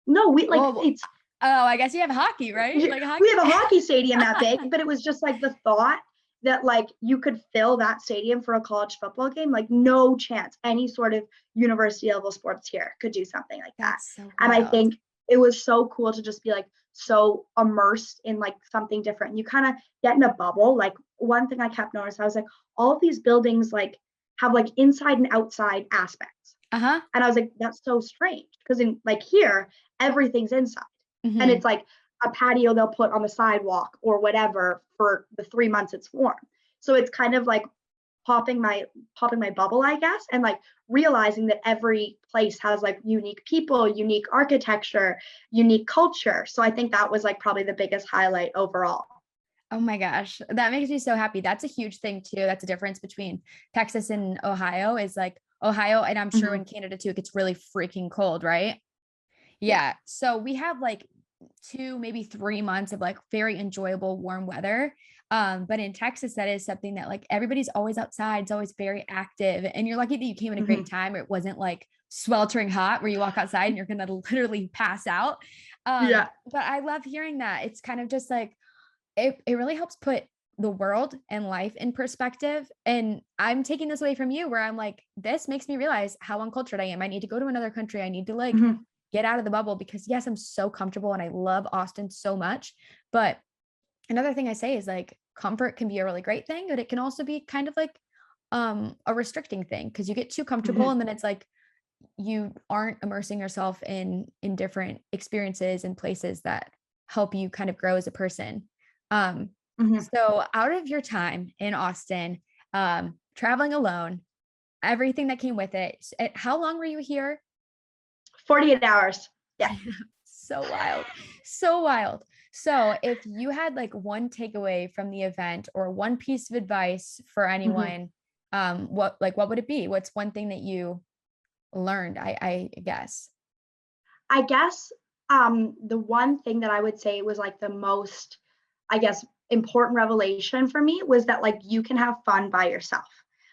B: No, we like it's.
A: Oh, I guess you have hockey, right? Like hockey.
B: We have a hockey stadium that big, but it was just like the thought that like you could fill that stadium for a college football game. Like no chance any sort of university level sports here could do something like that. So and I think it was so cool to just be like so immersed in like something different. You kind of get in a bubble. Like one thing I kept noticing, I was like, all of these buildings like have like inside and outside aspects. And I was like, that's so strange, because in like here, everything's inside. And it's like a patio they'll put on the sidewalk or whatever for the 3 months it's warm. So it's kind of like popping my bubble, I guess, and like realizing that every place has like unique people, unique architecture, unique culture. So I think that was like probably the biggest highlight overall.
A: Oh my gosh, that makes me so happy. That's a huge thing too. That's a difference between Texas and Ohio is like Ohio, and I'm sure
B: Mhm.
A: in Canada too, it gets really freaking cold, right?
B: Yeah.
A: Yeah. So we have like 2, maybe 3 months of like very enjoyable warm weather. But in Texas, that is something that like everybody's always outside. It's always very active. And you're lucky that you came in a great
B: Mhm.
A: time. It wasn't like sweltering hot where you walk outside and you're gonna literally pass out.
B: Yeah.
A: But I love hearing that. It's kind of just like it really helps put the world and life in perspective. And I'm taking this away from you where I'm like, this makes me realize how uncultured I am. I need to go to another country. I need to like
B: Mhm.
A: get out of the bubble because yes, I'm so comfortable and I love Austin so much. But another thing I say is like comfort can be a really great thing, but it can also be kind of like a restricting thing because you get too comfortable
B: Mhm.
A: and then it's like you aren't immersing yourself in different experiences and places that help you kind of grow as a person. Um,
B: Mhm.
A: so out of your time in Austin, traveling alone, everything that came with it, how long were you here?
B: 48 hours. Yeah.
A: So wild. So wild. So, if you had like one takeaway from the event or one piece of advice for
B: Mhm.
A: anyone, what would it be? What's one thing that you learned? I guess.
B: I guess the one thing that I would say was like the most, I guess, important revelation for me was that like you can have fun by yourself.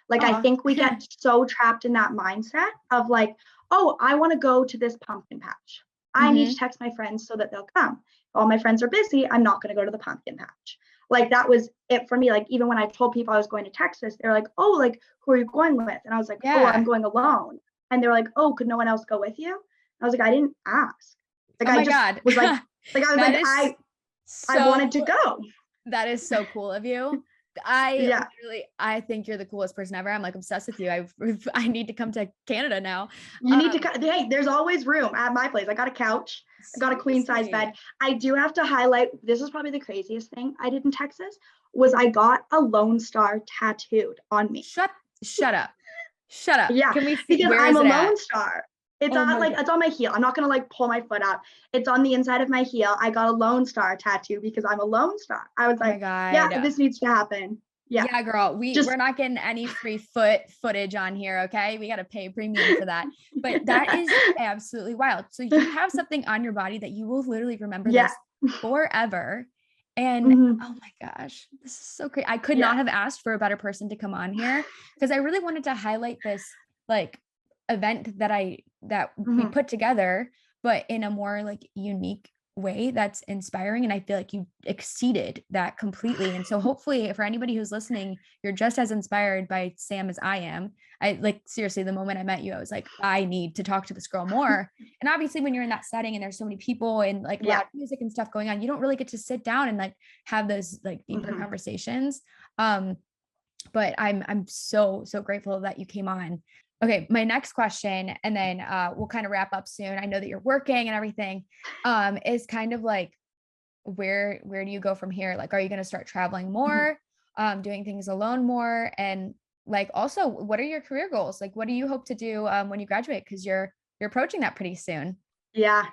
B: Like I
A: Oh,
B: think we get so trapped in that mindset of like, oh, I want to go to this pumpkin patch. I need to
A: mm-hmm.
B: text my friends so that they'll come. All my friends are busy. I'm not going to go to the pumpkin patch. Like that was it for me. Like even when I told people I was going to Texas, they're like, oh, like who are you going with? And I was like, oh, I'm
A: Yeah.
B: going alone. And they're like, oh, could no one else go with you? I was like, I didn't ask. Like
A: Oh
B: I
A: my
B: just
A: God.
B: was like I was
A: That
B: like
A: is
B: I wanted
A: so
B: to go.
A: that is so cool of you.
B: Yeah.
A: I think you're the coolest person ever. I'm like obsessed with you. I need to come to Canada now.
B: You need to hey, there's always room at my place. I got a couch. I got a queen size
A: Seriously.
B: bed. I do have to highlight this is probably the craziest thing I did in Texas was I got a Lone Star tattooed on me.
A: Shut shut up. Shut up.
B: Yeah,
A: Can we see
B: because
A: where
B: I'm
A: is
B: a
A: it at?
B: Lone Star. It's
A: Oh
B: on
A: my
B: like
A: god.
B: it's on my heel. I'm not gonna like pull my foot up. It's on the inside of my heel. I got a Lone Star tattoo because I'm a Lone Star. I was
A: Oh my
B: like, yeah,
A: god.
B: this needs to happen. Yeah,
A: Yeah, girl, we're
B: just
A: not getting any free footage on here, okay? We got to pay premium for that. But that is absolutely wild. So you have something on your body that you will literally remember
B: yeah.
A: this forever. And
B: Mhm.
A: oh my gosh, this is so great. I could
B: Yeah.
A: not have asked for a better person to come on here because I really wanted to highlight this like event that we
B: Mhm.
A: put together, but in a more like unique way that's inspiring. And I feel like you exceeded that completely. And so hopefully for anybody who's listening, you're just as inspired by Sam as I am. I like seriously, the moment I met you, I was like, I need to talk to this girl more. And obviously when you're in that setting and there's so many people and like
B: Yeah.
A: loud music and stuff going on, you don't really get to sit down and like have those like deeper
B: Mhm.
A: conversations. Um, but I'm so grateful that you came on. Okay, my next question, and then we'll kind of wrap up soon. I know that you're working and everything. Is kind of like where do you go from here? Like, are you going to start traveling
B: Mhm.
A: more, doing things alone more, and like also, what are your career goals? Like, what do you hope to do when you graduate? Because you're approaching that pretty soon.
B: Yeah.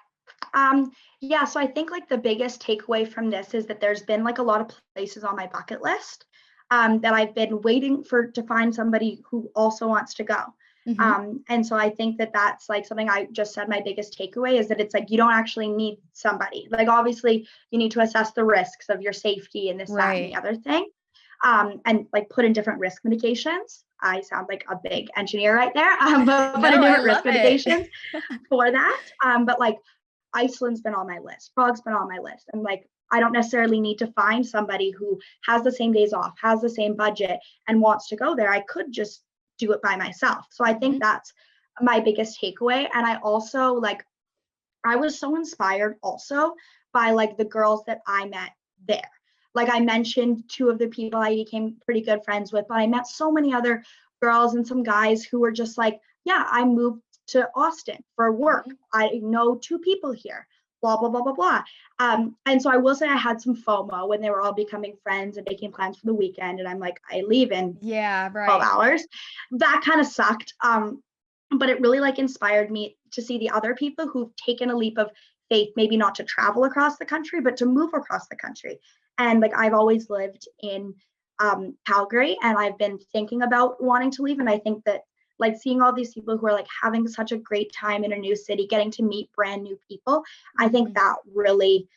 B: Um, yeah, so I think like the biggest takeaway from this is that there's been like a lot of places on my bucket list that I've been waiting for to find somebody who also wants to go.
A: Hmm.
B: And so I think that that's like something I just said. My biggest takeaway is that it's like you don't actually need somebody. Like obviously you need to assess the risks of your safety and this, that, and the
A: Right.
B: other thing, and like put in different risk mitigations. I sound like a big engineer right there, but put in
A: No, I
B: different risk
A: love it.
B: mitigations for that. But like Iceland's been on my list, Prague's been on my list. And like, I don't necessarily need to find somebody who has the same days off, has the same budget, and wants to go there. I could just do it by myself. So I think
A: Mhm.
B: that's my biggest takeaway. And I also like, I was so inspired also by like the girls that I met there. Like I mentioned, two of the people I became pretty good friends with, but I met so many other girls and some guys who were just like, yeah, I moved to Austin for work.
A: Mhm.
B: I know two people here, blah, blah, blah, blah, blah. And so I will say I had some FOMO when they were all becoming friends and making plans for the weekend. And I'm like, I leave in
A: Yeah,
B: 12
A: right.
B: hours. That kind of sucked. But it really like inspired me to see the other people who've taken a leap of faith, maybe not to travel across the country, but to move across the country And like, I've always lived in Calgary, and I've been thinking about wanting to leave. And I think that like seeing all these people who are like having such a great time in a new city, getting to meet brand new people, I think that really,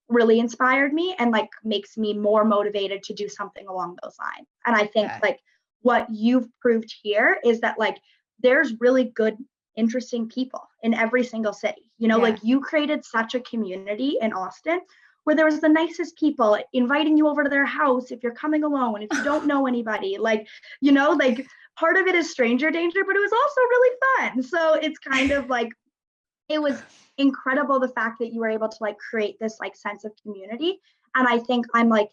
B: really inspired me and like makes me more motivated to do something along those lines. And I think
A: Yeah.
B: like what you've proved here is that like there's really good, interesting people in every single city. You know,
A: Yeah.
B: like you created such a community in Austin where there was the nicest people inviting you over to their house if you're coming alone, if you don't know anybody, like, you know, like part of it is stranger danger, but it was also really fun. So it's kind of like, it was incredible the fact that you were able to like create this like sense of community. And I think I'm like,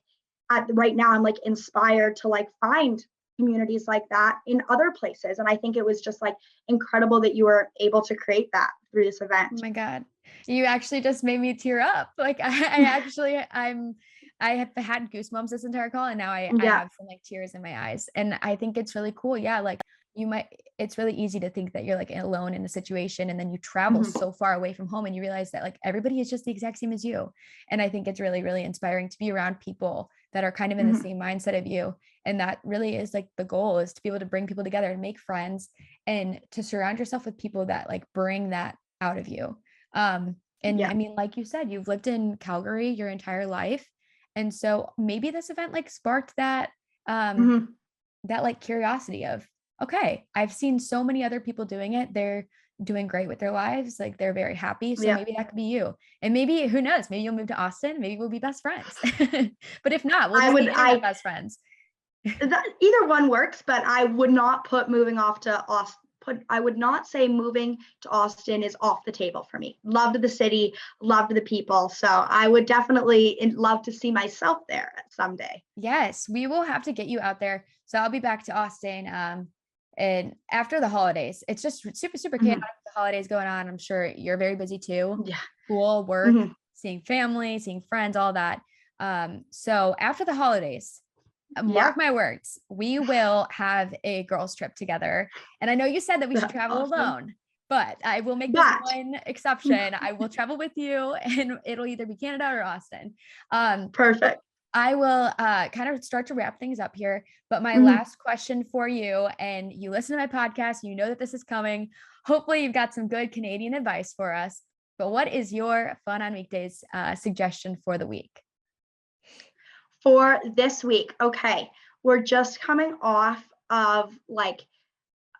B: right now I'm like inspired to like find communities like that in other places. And I think it was just like incredible that you were able to create that through this
A: Oh
B: event.
A: my God. You actually just made me tear up. Like I actually, I have had goosebumps this entire call, and now I
B: Yeah.
A: have some like tears in my eyes. And I think it's really cool. Yeah. Like you might, it's really easy to think that you're like alone in a situation, and then you travel
B: Mhm.
A: so far away from home and you realize that like everybody is just the exact same as you. And I think it's really, really inspiring to be around people that are kind of in the
B: Mhm.
A: same mindset of you. And that really is like the goal, is to be able to bring people together and make friends, and to surround yourself with people that like bring that out of you. And
B: Yeah.
A: I mean, like you said, you've lived in Calgary your entire life. And so maybe this event like sparked that, um,
B: Mhm.
A: that like curiosity of, okay, I've seen so many other people doing it. They're doing great with their lives. Like they're very happy. So
B: Yeah.
A: maybe that could be you. And maybe, who knows, maybe you'll move to Austin. Maybe we'll be best friends. But if not, we'll
B: I
A: just be
B: would,
A: internet best friends.
B: either one works, but I would not put moving off to Austin. I would not say moving to Austin is off the table for me. Loved the city, loved the people. So I would definitely love to see myself there someday.
A: Yes, we will have to get you out there. So I'll be back to Austin, and after the holidays. It's just super, super chaotic
B: Mhm.
A: with the holidays going on. I'm sure you're very busy too.
B: Yeah.
A: School, work,
B: Mhm.
A: seeing family, seeing friends, all that. So after the holidays, mark
B: Yeah.
A: my words, we will have a girls' trip together. And I know you said that we should
B: That's
A: travel
B: awesome.
A: alone, but I will make this
B: But
A: one exception. I will travel with you, and it'll either be Canada or Austin. But
B: perfect.
A: I will kind of start to wrap things up here. But my
B: Mhm.
A: last question for you, and you listen to my podcast, you know that this is coming. Hopefully, you've got some good Canadian advice for us. But what is your Fun on Weekdays suggestion for the week?
B: For this week, okay, we're just coming off of like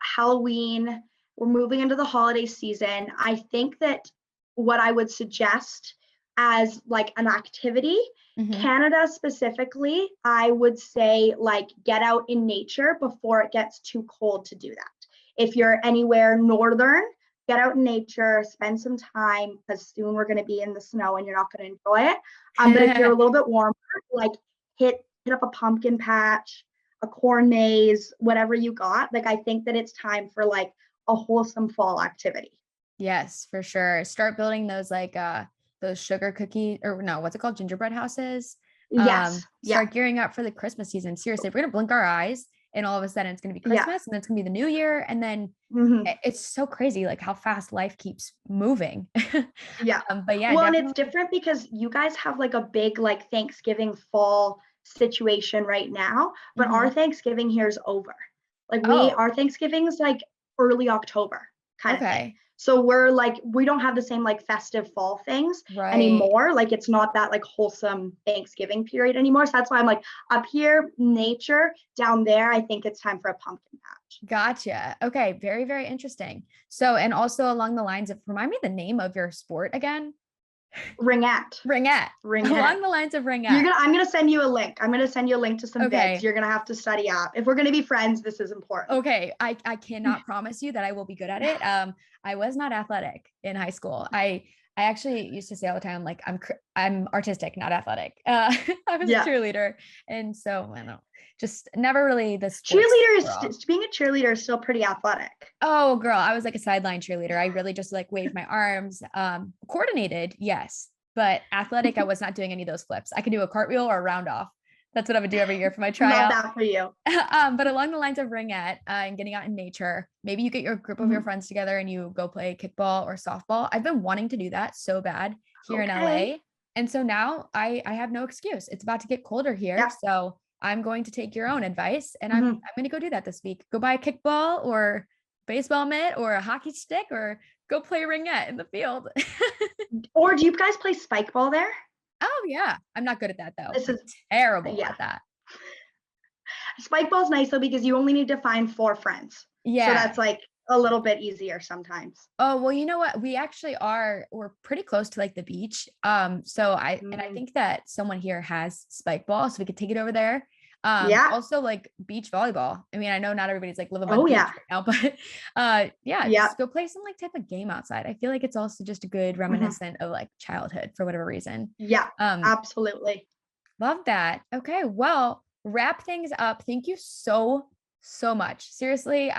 B: Halloween. We're moving into the holiday season. I think that what I would suggest as like an activity,
A: Hmm.
B: Canada specifically, I would say like get out in nature before it gets too cold to do that. If you're anywhere northern, get out in nature, spend some time because soon we're going to be in the snow and you're not going to enjoy it. But if you're a little bit warmer, like hit up a pumpkin patch, a corn maze, whatever you got. Like I think that it's time for like a wholesome fall activity.
A: Yes, for sure. Start building those sugar cookie, or no, what's it called? Gingerbread houses.
B: Yes. Yeah.
A: Start gearing up for the Christmas season. Seriously, we're gonna blink our eyes and all of a sudden it's gonna be
B: Yeah.
A: Christmas, and then it's gonna be the new year. And then
B: Hmm.
A: it's so crazy like how fast life keeps moving.
B: Yeah.
A: But yeah,
B: Well, and it's
A: definitely.
B: different because you guys have like a big like Thanksgiving fall situation right now, but our
A: Mhm.
B: Thanksgiving here is over. Like
A: Oh,
B: our Thanksgiving is like early October kind of thing.
A: okay.
B: So we're like, we don't have the same like festive fall things
A: Right.
B: anymore. Like it's not that like wholesome Thanksgiving period anymore. So that's why I'm like up here, nature, down there, I think it's time for a pumpkin patch.
A: Gotcha. Okay. Very, very interesting. So, and also along the lines of, remind me the name of your sport again.
B: Ringette.
A: Ringette.
B: Ringette.
A: Along the lines of
B: You're
A: ringette.
B: gonna I'm gonna send you a link. I'm gonna send you a link to some vids.
A: Okay.
B: You're gonna have to study up. If we're gonna be friends, this is important.
A: Okay. I cannot promise you that I will be good at it. I was not athletic in high school. I actually used to say all the time, like I'm artistic, not athletic. I was a
B: Yeah.
A: cheerleader. And so I don't know, just never really the sports
B: Cheerleader
A: girl.
B: is being a cheerleader is still pretty athletic.
A: Oh, girl, I was like a sideline cheerleader. I really just like waved my arms. Coordinated, yes, but athletic, I was not doing any of those flips. I could do a cartwheel or a round off. That's what I would do every year for my
B: Love
A: tryout.
B: that for you.
A: But along the lines of ringette and getting out in nature, maybe you get your group of your
B: Mhm.
A: friends together and you go play kickball or softball. I've been wanting to do that so bad here in
B: Okay.
A: LA. And so now I have no excuse. It's about to get colder here.
B: Yeah.
A: So I'm going to take your own advice and I'm
B: Mhm.
A: going to go do that this week. Go buy a kickball or baseball mitt or a hockey stick or go play ringette in the field.
B: Or do you guys play spike ball there?
A: Oh yeah. I'm not good at that though.
B: This
A: I'm
B: is
A: terrible
B: yeah.
A: at that.
B: Spike ball's nice though because you only need to find 4 friends. So
A: Yeah.
B: that's like a little bit easier sometimes.
A: Oh, well, you know what? We're pretty close to like the beach. So I
B: Mm.
A: think that someone here has spike ball, so we could take it over there.
B: Yeah.
A: Also like beach volleyball. I mean, I know not everybody's like living by the
B: Oh
A: beach
B: yeah.
A: right now, but yeah,
B: Yeah.
A: just go play some like type of game outside. I feel like it's also just a good
B: Mhm.
A: reminiscent of like childhood for whatever reason.
B: Yeah.
A: Um,
B: Absolutely.
A: Love that. Okay, well, wrap things up. Thank you so much. Seriously,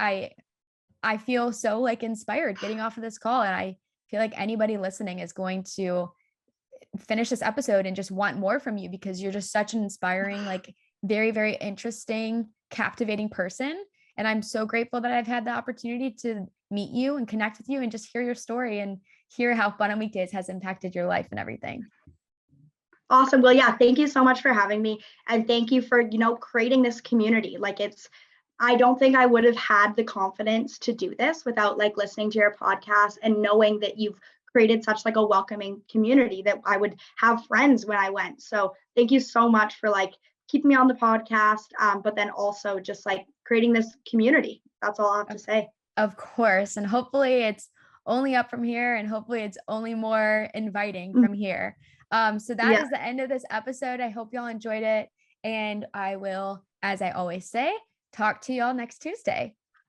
A: I feel so like inspired getting off of this call. And I feel like anybody listening is going to finish this episode and just want more from you because you're just such an inspiring, like very, very interesting, captivating person. And I'm so grateful that I've had the opportunity to meet you and connect with you and just hear your story and hear how Fun on Weekdays has impacted your life and everything.
B: Awesome. Well, yeah, thank you so much for having me. And thank you for, creating this community. Like I don't think I would have had the confidence to do this without like listening to your podcast and knowing that you've created such like a welcoming community that I would have friends when I went. So thank you so much for like keeping me on the podcast, but then also just like creating this community. That's all I have to say.
A: Of course. And hopefully it's only up from here and hopefully it's only more inviting
B: Mm.
A: from here. So that
B: Yeah.
A: is the end of this episode. I hope y'all enjoyed it. And I will, as I always say, talk to y'all next Tuesday.